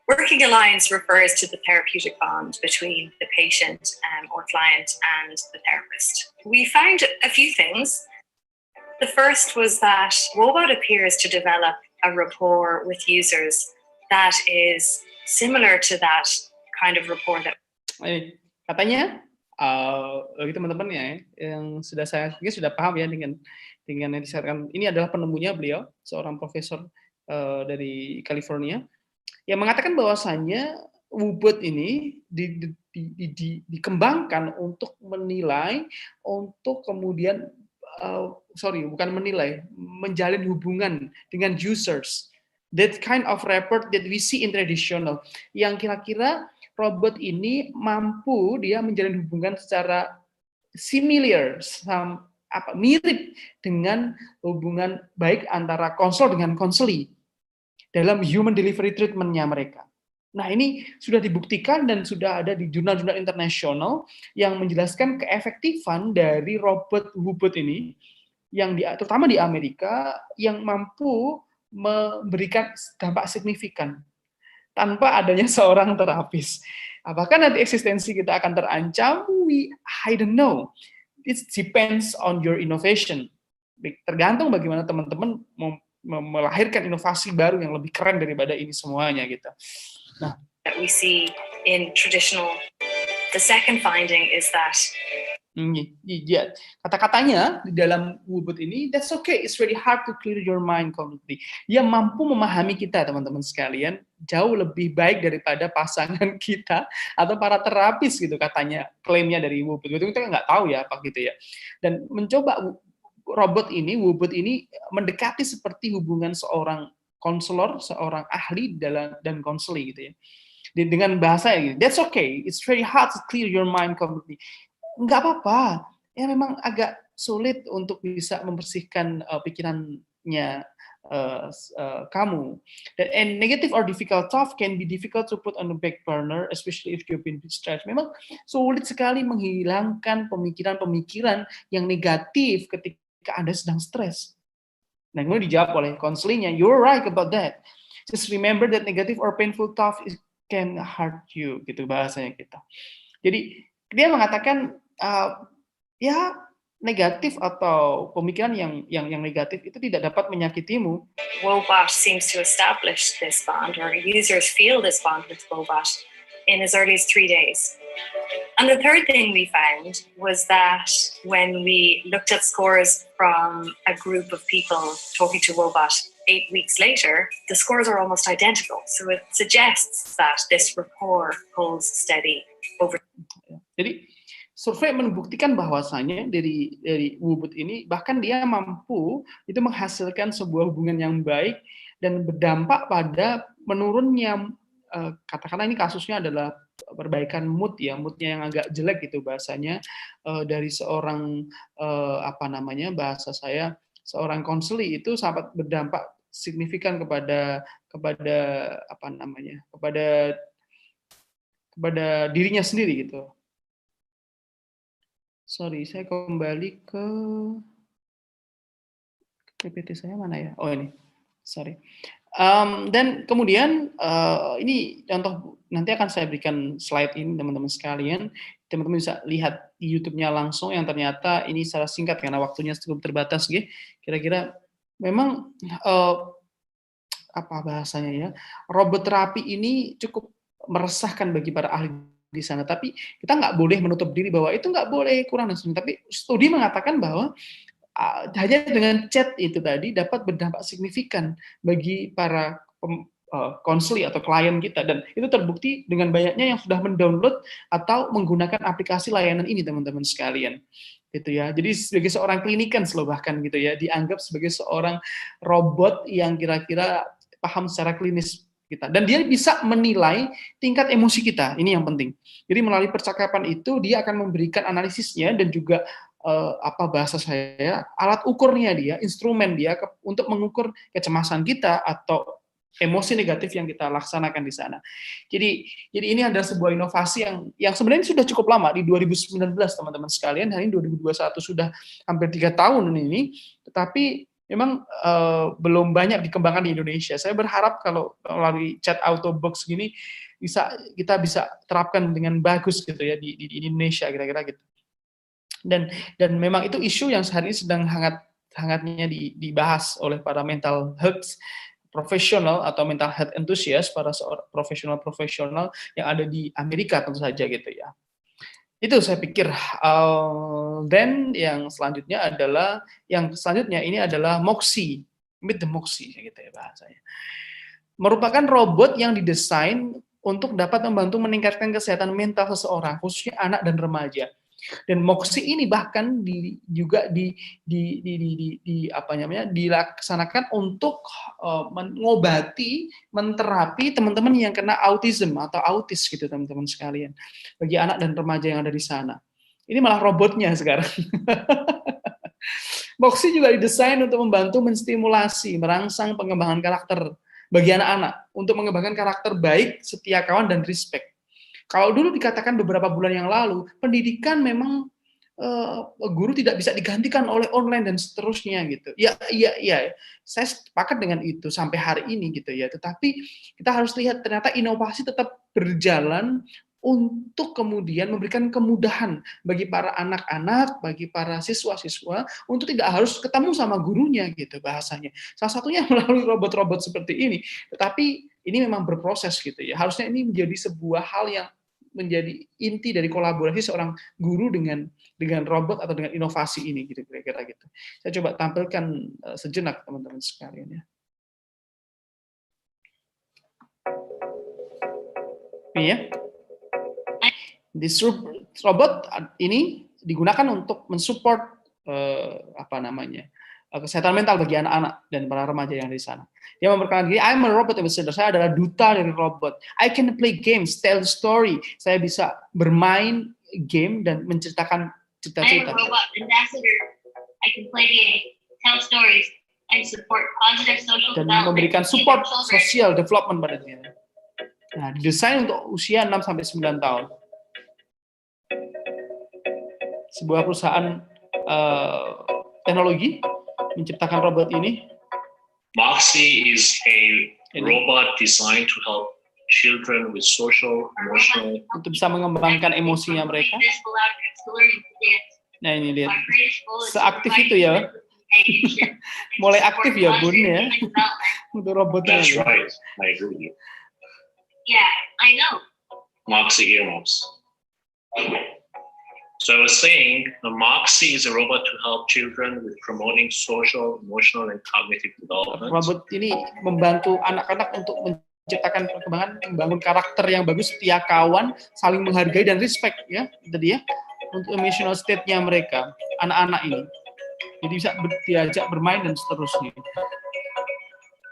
Working alliance refers to the therapeutic bond between the patient or client and the therapist. We found a few things. The first was that Wobot appears to develop a rapport with users that is similar to that kind of rapport that katanya bagi teman-teman ya yang mungkin sudah paham ya dengan yang disarankan. Ini adalah penemunya beliau, seorang profesor dari California, yang mengatakan bahwasannya Wobot ini dikembangkan untuk menilai, untuk kemudian menjalin hubungan dengan users. That kind of rapport that we see in traditional, yang kira-kira robot ini mampu dia menjalin hubungan secara similar, mirip dengan hubungan baik antara konselor dengan konseli dalam human delivery treatment-nya mereka. Nah, ini sudah dibuktikan dan sudah ada di jurnal-jurnal internasional yang menjelaskan keefektifan dari robot Wobot ini, yang terutama di Amerika, yang mampu memberikan dampak signifikan tanpa adanya seorang terapis. Apakah nanti eksistensi kita akan terancam? I don't know. It depends on your innovation. Tergantung bagaimana teman-teman melahirkan inovasi baru yang lebih keren daripada ini semuanya gitu. Nah, that we see in traditional. The second finding is that kata-katanya di dalam Wobot ini, that's okay, it's very hard to clear your mind completely. Dia mampu memahami kita, teman-teman sekalian, jauh lebih baik daripada pasangan kita atau para terapis gitu, katanya, klaimnya dari Wobot. Itu kita nggak tahu ya apa gitu ya. Dan mencoba Wobot ini mendekati seperti hubungan seorang konselor, seorang ahli dan konseli gitu ya. Dengan bahasa ya gitu, that's okay, it's very hard to clear your mind completely. Nggak apa-apa, ya memang agak sulit untuk bisa membersihkan pikirannya kamu. And negative or difficult thought can be difficult to put on the back burner, especially if you've been distressed. Memang sulit sekali menghilangkan pemikiran-pemikiran yang negatif ketika Anda sedang stres. Nah, kemudian dijawab oleh konselingnya, you're right about that. Just remember that negative or painful thought can hurt you, gitu bahasanya kita. Jadi dia mengatakan ya negatif atau pemikiran yang negatif itu tidak dapat menyakitimu. Wobot seems to establish this bond, or users feel this bond with Wobot in as early as 3 days. And the third thing we found was that when we looked at scores from a group of people talking to Wobot 8 weeks later, the scores are almost identical. So it suggests that this rapport holds steady over. Jadi survei membuktikan bahwasannya dari Wobot ini bahkan dia mampu itu menghasilkan sebuah hubungan yang baik dan berdampak pada menurunnya, katakanlah ini kasusnya adalah perbaikan moodnya yang agak jelek gitu bahasanya, dari seorang bahasa saya seorang konseli itu sangat berdampak signifikan kepada dirinya sendiri gitu. Sorry, saya kembali ke PPT saya mana ya? Oh ini, sorry. Dan kemudian ini contoh, nanti akan saya berikan slide ini teman-teman sekalian. Teman-teman bisa lihat di YouTube-nya langsung yang ternyata ini secara singkat karena waktunya cukup terbatas. Kira-kira memang apa bahasanya ya? Robot terapi ini cukup meresahkan bagi para ahli di sana. Tapi kita nggak boleh menutup diri bahwa itu nggak boleh kurang dan sebagainya. Tapi studi mengatakan bahwa hanya dengan chat itu tadi dapat berdampak signifikan bagi para konseli atau klien kita, dan itu terbukti dengan banyaknya yang sudah mendownload atau menggunakan aplikasi layanan ini, teman-teman sekalian. Gitu ya. Jadi sebagai seorang klinikans loh bahkan gitu ya, dianggap sebagai seorang robot yang kira-kira paham secara klinis kita, dan dia bisa menilai tingkat emosi kita. Ini yang penting. Jadi melalui percakapan itu dia akan memberikan analisisnya dan juga bahasa saya, alat ukurnya dia, instrumen dia untuk mengukur kecemasan kita atau emosi negatif yang kita laksanakan di sana. Jadi ini adalah sebuah inovasi yang sebenarnya sudah cukup lama di 2019, teman-teman sekalian. Hari ini 2021, sudah hampir 3 tahun ini, tetapi memang belum banyak dikembangkan di Indonesia. Saya berharap kalau melalui chat auto box gini kita bisa terapkan dengan bagus gitu ya di Indonesia, kira-kira gitu. Dan memang itu isu yang sehari ini sedang hangatnya dibahas oleh para mental health profesional atau mental health enthusiast, para seorang profesional yang ada di Amerika tentu saja gitu ya. Itu saya pikir. Dan yang selanjutnya ini adalah Moxie, Meet the Moxie gitu ya bahasanya. Merupakan robot yang didesain untuk dapat membantu meningkatkan kesehatan mental seseorang, khususnya anak dan remaja. Dan Moxie ini bahkan dilaksanakan untuk mengobati, menterapi teman-teman yang kena autism atau autis gitu, teman-teman sekalian, bagi anak dan remaja yang ada di sana. Ini malah robotnya sekarang. Moxie juga didesain untuk membantu menstimulasi, merangsang pengembangan karakter bagi anak-anak, untuk mengembangkan karakter baik, setia kawan, dan respect. Kalau dulu dikatakan beberapa bulan yang lalu, pendidikan memang guru tidak bisa digantikan oleh online dan seterusnya gitu. Ya, saya sepakat dengan itu sampai hari ini gitu ya. Tetapi kita harus lihat ternyata inovasi tetap berjalan untuk kemudian memberikan kemudahan bagi para anak-anak, bagi para siswa-siswa untuk tidak harus ketemu sama gurunya gitu bahasanya. Salah satunya melalui robot-robot seperti ini. Tetapi ini memang berproses gitu ya. Harusnya ini menjadi sebuah hal yang menjadi inti dari kolaborasi seorang guru dengan robot atau dengan inovasi ini gitu kira-kira gitu. Saya coba tampilkan sejenak teman-teman sekalian ya. Ini ya. This robot ini digunakan untuk mensupport kesehatan mental bagi anak-anak dan para remaja yang di sana. Dia memperkenalkan diri, I'm a robot ambassador. Saya adalah duta dari robot. I can play games, tell story. Saya bisa bermain game dan menceritakan cerita-cerita. I'm a robot ambassador. I can play games, tell stories, and support positive social dan development. Memberikan support social development pada dia. Nah, didesain untuk usia 6 sampai 9 tahun. Sebuah perusahaan teknologi menciptakan robot ini. Moxie is a robot designed to help children with social, emotional. Untuk bisa mengembangkan emosinya mereka. Nah ini lihat, seaktif itu ya. Mulai aktif ya Bun ya. Untuk robotnya. That's right, I agree with you. Yeah, I know. Moxie earmuffs. So I was saying, the Moxie is a robot to help children with promoting social, emotional, and cognitive development. Robot ini membantu anak-anak untuk menciptakan perkembangan, membangun karakter yang bagus, setia kawan, saling menghargai dan respect ya, itu dia untuk emotional state-nya mereka, anak-anak ini. Jadi bisa diajak bermain dan seterusnya.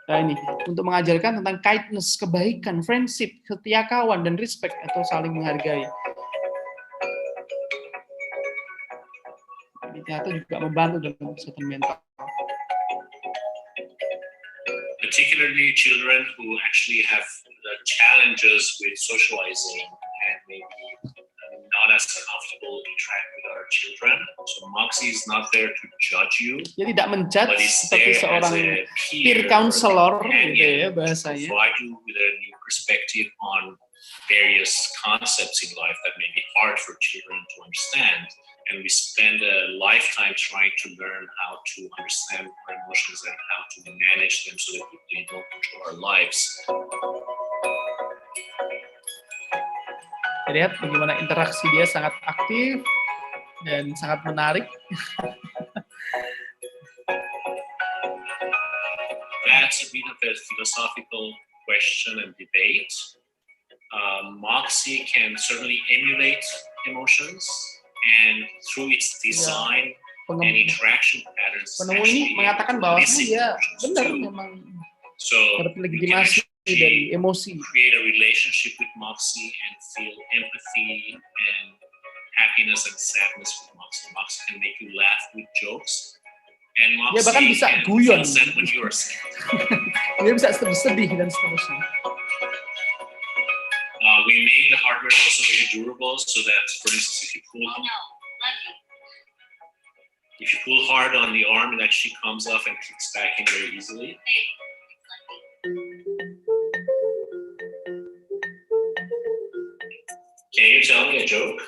Nah ini untuk mengajarkan tentang kindness, kebaikan, friendship, setia kawan dan respect atau saling menghargai. Ternyata juga membantu dalam kesehatan mental. Particularly children who actually have the challenges with socializing and maybe not as comfortable interact with other children. So Moxie is not there to judge you. Dia tidak menjudge seperti seorang peer counselor gitu ya bahasanya. Provide you with a new perspective on various concepts in life that may be hard for children to understand. And we spend a lifetime trying to learn how to understand our emotions and how to manage them so that we don't control our lives. Lihat bagaimana interaksi dia sangat aktif dan sangat menarik. That's a bit of a philosophical question and debate. Moxie can certainly emulate emotions, and through its design and interaction patterns, Penemu ini mengatakan bahwa dia benar memang dapat legitimasi dari emosi. Create a relationship with Moxie and feel empathy and happiness and sadness with Moxie. Moxie can make you laugh with jokes. And Moxie bahkan bisa can guyon. feel sad when you are sad. Dia bisa sedih dan seterusnya. We made the hardware also very durable, so that, for instance, if you pull hard on the arm, it actually comes off and clicks back in very easily. Can you tell me a joke?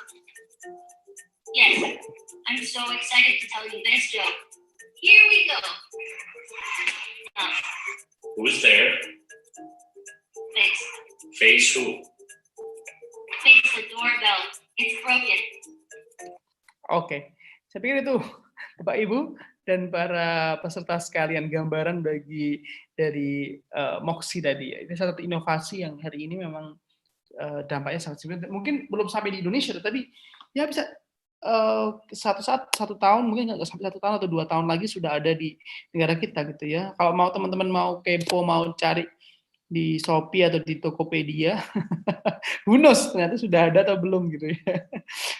Yes, I'm so excited to tell you this joke. Here we go. Who's there? Face. Face who? Face the doorbell. It's broken. Oke, saya pikir itu Bapak Ibu dan para peserta sekalian gambaran dari Moxie tadi. Ini satu inovasi yang hari ini memang dampaknya sangat signifikan. Mungkin belum sampai di Indonesia, tapi ya bisa satu tahun, mungkin nggak sampai 1 tahun atau 2 tahun lagi sudah ada di negara kita gitu ya. Kalau mau teman-teman mau kepo, mau cari di Shopee atau di Tokopedia, who knows, ternyata sudah ada atau belum gitu ya.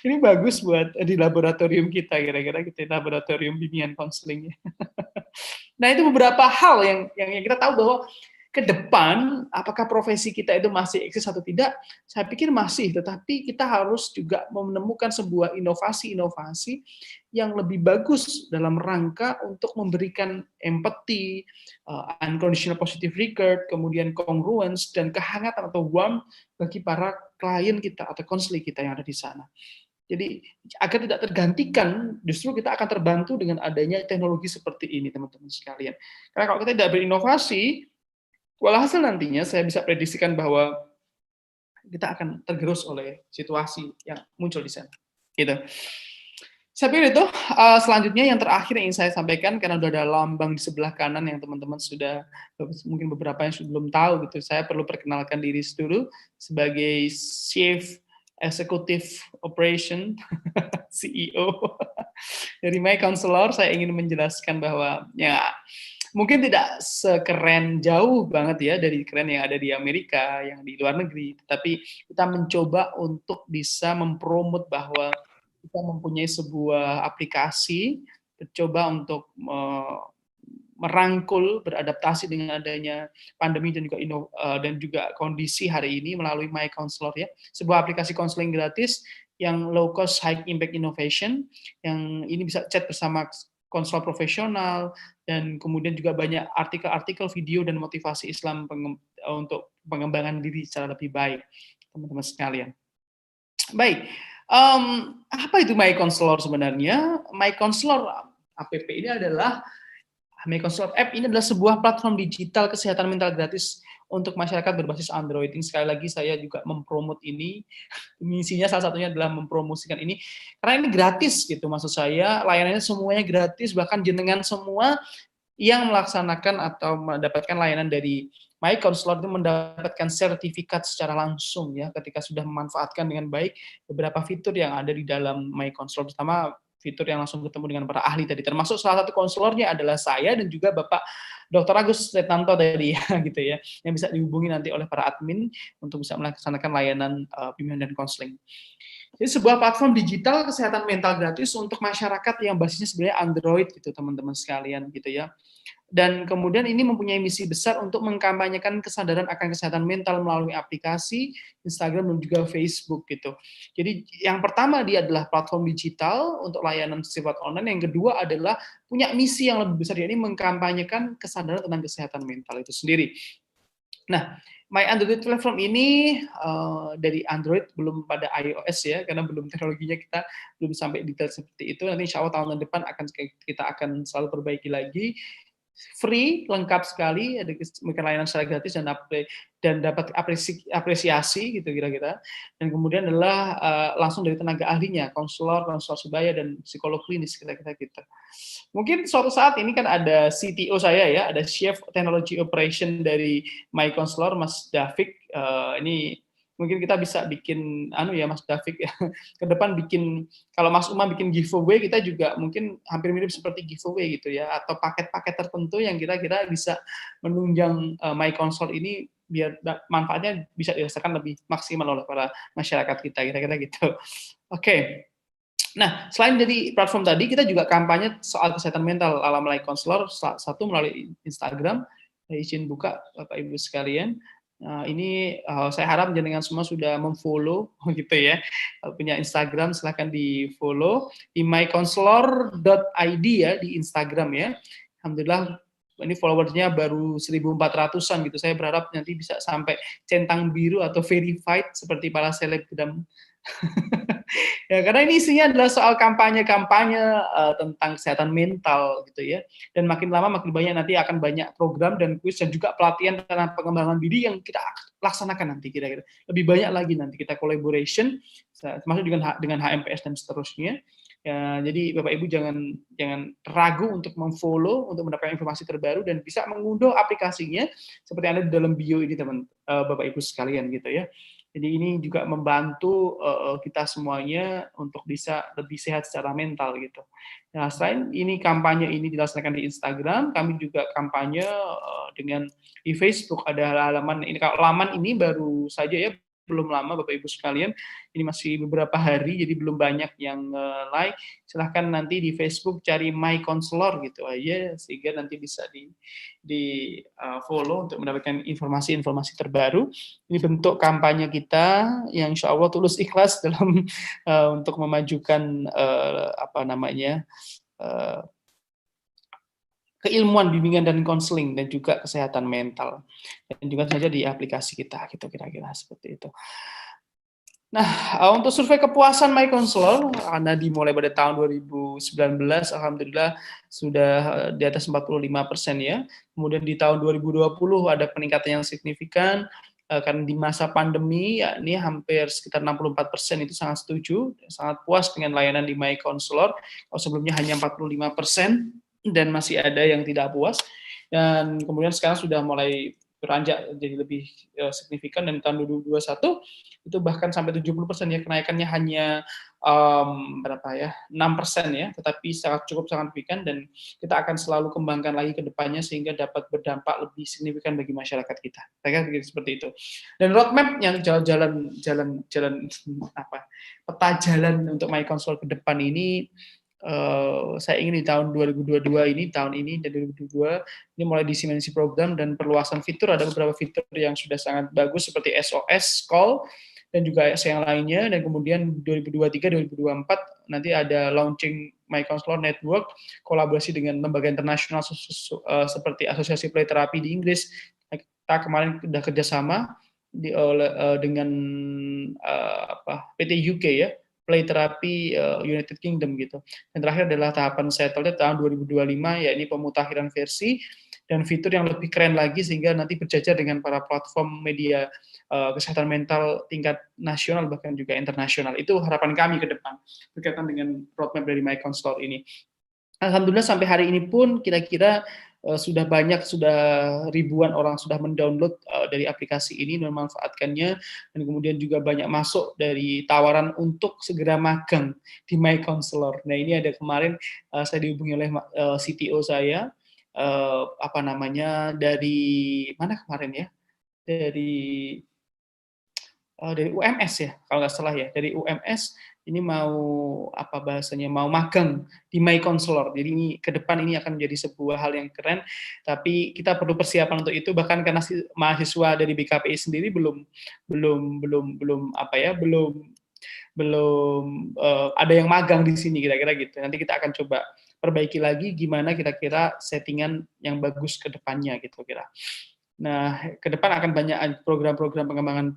Ini bagus buat di laboratorium kita, kira-kira kita laboratorium bimbingan konseling. Nah, itu beberapa hal yang kita tahu bahwa ke depan, apakah profesi kita itu masih eksis atau tidak, saya pikir masih, tetapi kita harus juga menemukan sebuah inovasi-inovasi yang lebih bagus dalam rangka untuk memberikan empathy, unconditional positive regard, kemudian congruence, dan kehangatan atau warmth bagi para klien kita atau konseling kita yang ada di sana. Jadi agar tidak tergantikan, justru kita akan terbantu dengan adanya teknologi seperti ini, teman-teman sekalian. Karena kalau kita tidak berinovasi, walhasil nantinya saya bisa prediksikan bahwa kita akan tergerus oleh situasi yang muncul di sana. Gitu. Saya pikir itu. Selanjutnya yang terakhir yang ingin saya sampaikan, karena sudah ada lambang di sebelah kanan yang teman-teman sudah, mungkin beberapa yang sudah belum tahu gitu. Saya perlu perkenalkan diri dulu sebagai Chief Executive Operation CEO dari My Counselor. Saya ingin menjelaskan bahwa ya mungkin tidak sekeren jauh banget ya dari keren yang ada di Amerika, yang di luar negeri, tetapi kita mencoba untuk bisa mempromot bahwa kita mempunyai sebuah aplikasi, mencoba untuk merangkul, beradaptasi dengan adanya pandemi dan juga kondisi hari ini melalui My Counselor ya, sebuah aplikasi konseling gratis yang low cost high impact innovation, yang ini bisa chat bersama konselor profesional, dan kemudian juga banyak artikel-artikel, video, dan motivasi Islam untuk pengembangan diri secara lebih baik, teman-teman sekalian. Baik, apa itu My Counselor sebenarnya? My Counselor app ini adalah My Counselor app ini adalah sebuah platform digital kesehatan mental gratis untuk masyarakat berbasis Android. Ini sekali lagi saya juga mempromot ini. Misinya salah satunya adalah mempromosikan ini karena ini gratis gitu, maksud saya layanannya semuanya gratis, bahkan jenengan semua yang melaksanakan atau mendapatkan layanan dari My Counselor itu mendapatkan sertifikat secara langsung ya ketika sudah memanfaatkan dengan baik beberapa fitur yang ada di dalam My Counselor, pertama fitur yang langsung ketemu dengan para ahli tadi, termasuk salah satu konselornya adalah saya dan juga Bapak Dr. Agus Retanto dari gitu ya, yang bisa dihubungi nanti oleh para admin untuk bisa melaksanakan layanan bimbingan dan konseling. Jadi sebuah platform digital kesehatan mental gratis untuk masyarakat yang basisnya sebenarnya Android gitu, teman-teman sekalian gitu ya. Dan kemudian ini mempunyai misi besar untuk mengkampanyekan kesadaran akan kesehatan mental melalui aplikasi Instagram dan juga Facebook gitu. Jadi yang pertama dia adalah platform digital untuk layanan sifat online, yang kedua adalah punya misi yang lebih besar, yakni mengkampanyekan kesadaran tentang kesehatan mental itu sendiri. Nah, My Android platform ini dari Android, belum pada iOS ya, karena belum teknologinya kita belum sampai detail seperti itu. Nanti insya Allah tahun depan kita akan selalu perbaiki lagi. free, lengkap sekali, ada layanan secara gratis dan dapat apresiasi gitu kira-kira. Dan kemudian adalah langsung dari tenaga ahlinya, konselor sebaya dan psikolog klinis kira-kira gitu. Mungkin suatu saat ini kan ada CTO saya ya, ada Chief Technology Operation dari My Counselor, Mas Davik. Ini mungkin kita bisa bikin Mas Davik ya, ke depan bikin, kalau Mas Uma bikin giveaway, kita juga mungkin hampir mirip seperti giveaway gitu ya, atau paket-paket tertentu yang kira-kira bisa menunjang My Counselor ini biar manfaatnya bisa dirasakan lebih maksimal oleh para masyarakat kita, kira-kira gitu. Oke. Nah, selain dari platform tadi, kita juga kampanye soal kesehatan mental ala My Counselor, satu melalui Instagram, izin buka Bapak Ibu sekalian. Nah, ini saya harap jenengan semua sudah memfollow gitu ya. Kalau punya Instagram silahkan di follow di mycounselor.id ya di Instagram ya. Alhamdulillah ini followersnya baru 1.400-an gitu. Saya berharap nanti bisa sampai centang biru atau verified seperti para selebgram. Ya, karena ini isinya adalah soal kampanye-kampanye tentang kesehatan mental gitu ya. Dan makin lama makin banyak, nanti akan banyak program dan kuis dan juga pelatihan tentang pengembangan diri yang kita laksanakan nanti kira-kira. Lebih banyak lagi nanti kita collaboration termasuk dengan HMPS dan seterusnya. Ya, jadi Bapak Ibu jangan ragu untuk memfollow untuk mendapatkan informasi terbaru dan bisa mengunduh aplikasinya seperti yang ada di dalam bio ini Bapak Ibu sekalian gitu ya. Jadi ini juga membantu kita semuanya untuk bisa lebih sehat secara mental gitu. Nah, selain ini kampanye ini dilaksanakan di Instagram, kami juga kampanye dengan di Facebook, ada halaman ini. Kalau laman ini baru saja ya, belum lama Bapak Ibu sekalian, ini masih beberapa hari jadi belum banyak yang like. Silahkan nanti di Facebook cari My Counselor gitu aja sehingga nanti bisa di follow untuk mendapatkan informasi-informasi terbaru. Ini bentuk kampanye kita yang insya Allah tulus ikhlas dalam untuk memajukan keilmuan bimbingan dan konseling dan juga kesehatan mental dan juga saja di aplikasi kita gitu kira-kira seperti itu. Nah, untuk survei kepuasan My Counselor karena dimulai pada tahun 2019 alhamdulillah sudah di atas 45% ya. Kemudian di tahun 2020 ada peningkatan yang signifikan karena di masa pandemi yakni hampir sekitar 64% itu sangat setuju, sangat puas dengan layanan di My Counselor. Kalau sebelumnya hanya 45%. Dan masih ada yang tidak puas, dan kemudian sekarang sudah mulai beranjak jadi lebih signifikan, dan di tahun 2021 itu bahkan sampai 70% ya, kenaikannya hanya 6% ya, tetapi sangat signifikan dan kita akan selalu kembangkan lagi ke depannya sehingga dapat berdampak lebih signifikan bagi masyarakat kita. Saya kira seperti itu. Dan roadmap yang peta jalan untuk My Counselor ke depan ini, saya ingin di tahun 2022 tahun ini dan 2022 ini mulai dimensi program dan perluasan fitur. Ada beberapa fitur yang sudah sangat bagus seperti SOS call dan juga yang lainnya, dan kemudian 2023-2024 nanti ada launching My Counselor Network, kolaborasi dengan lembaga internasional seperti Asosiasi Play Therapy di Inggris. Kita kemarin sudah kerjasama dengan PT UK ya, Play Therapy United Kingdom gitu. Dan terakhir adalah tahapan settle tahun 2025, yakni pemutakhiran versi dan fitur yang lebih keren lagi sehingga nanti berjajar dengan para platform media kesehatan mental tingkat nasional bahkan juga internasional. Itu harapan kami ke depan berkaitan dengan roadmap dari My Counselor ini. Alhamdulillah sampai hari ini pun kira-kira sudah ribuan orang sudah mendownload dari aplikasi ini dan memanfaatkannya, dan kemudian juga banyak masuk dari tawaran untuk segera magang di My Counselor. Nah, ini ada kemarin saya dihubungi oleh CTO saya dari mana kemarin ya, dari UMS ya kalau nggak salah ya, dari UMS ini mau mau magang di My Counselor. Jadi ini ke depan ini akan menjadi sebuah hal yang keren, tapi kita perlu persiapan untuk itu, bahkan karena mahasiswa dari BKPI sendiri belum ada yang magang di sini kira-kira gitu. Nanti kita akan coba perbaiki lagi gimana kira-kira settingan yang bagus ke depannya gitu kira. Nah, ke depan akan banyak program-program pengembangan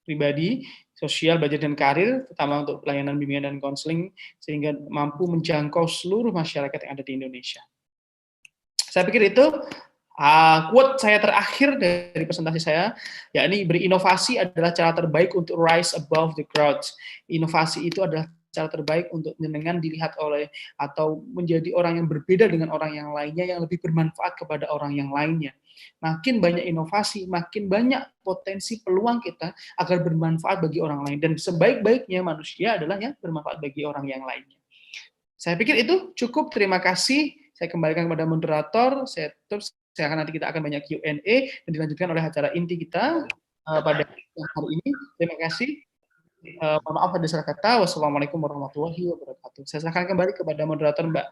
pribadi, sosial, budget, dan karir, terutama untuk pelayanan bimbingan dan konseling, sehingga mampu menjangkau seluruh masyarakat yang ada di Indonesia. Saya pikir itu quote saya terakhir dari presentasi saya, yakni berinovasi adalah cara terbaik untuk rise above the crowds. Inovasi itu adalah cara terbaik untuk jenengan dilihat oleh atau menjadi orang yang berbeda dengan orang yang lainnya, yang lebih bermanfaat kepada orang yang lainnya. Makin banyak inovasi, makin banyak potensi peluang kita agar bermanfaat bagi orang lain. Dan sebaik-baiknya manusia adalah yang bermanfaat bagi orang yang lainnya. Saya pikir itu cukup. Terima kasih. Saya kembalikan kepada moderator. Saya akan nanti kita akan banyak Q&A dan dilanjutkan oleh acara inti kita pada hari ini. Terima kasih. Mohon maaf ada salah kata. Wassalamualaikum warahmatullahi wabarakatuh. Saya serahkan kembali kepada moderator Mbak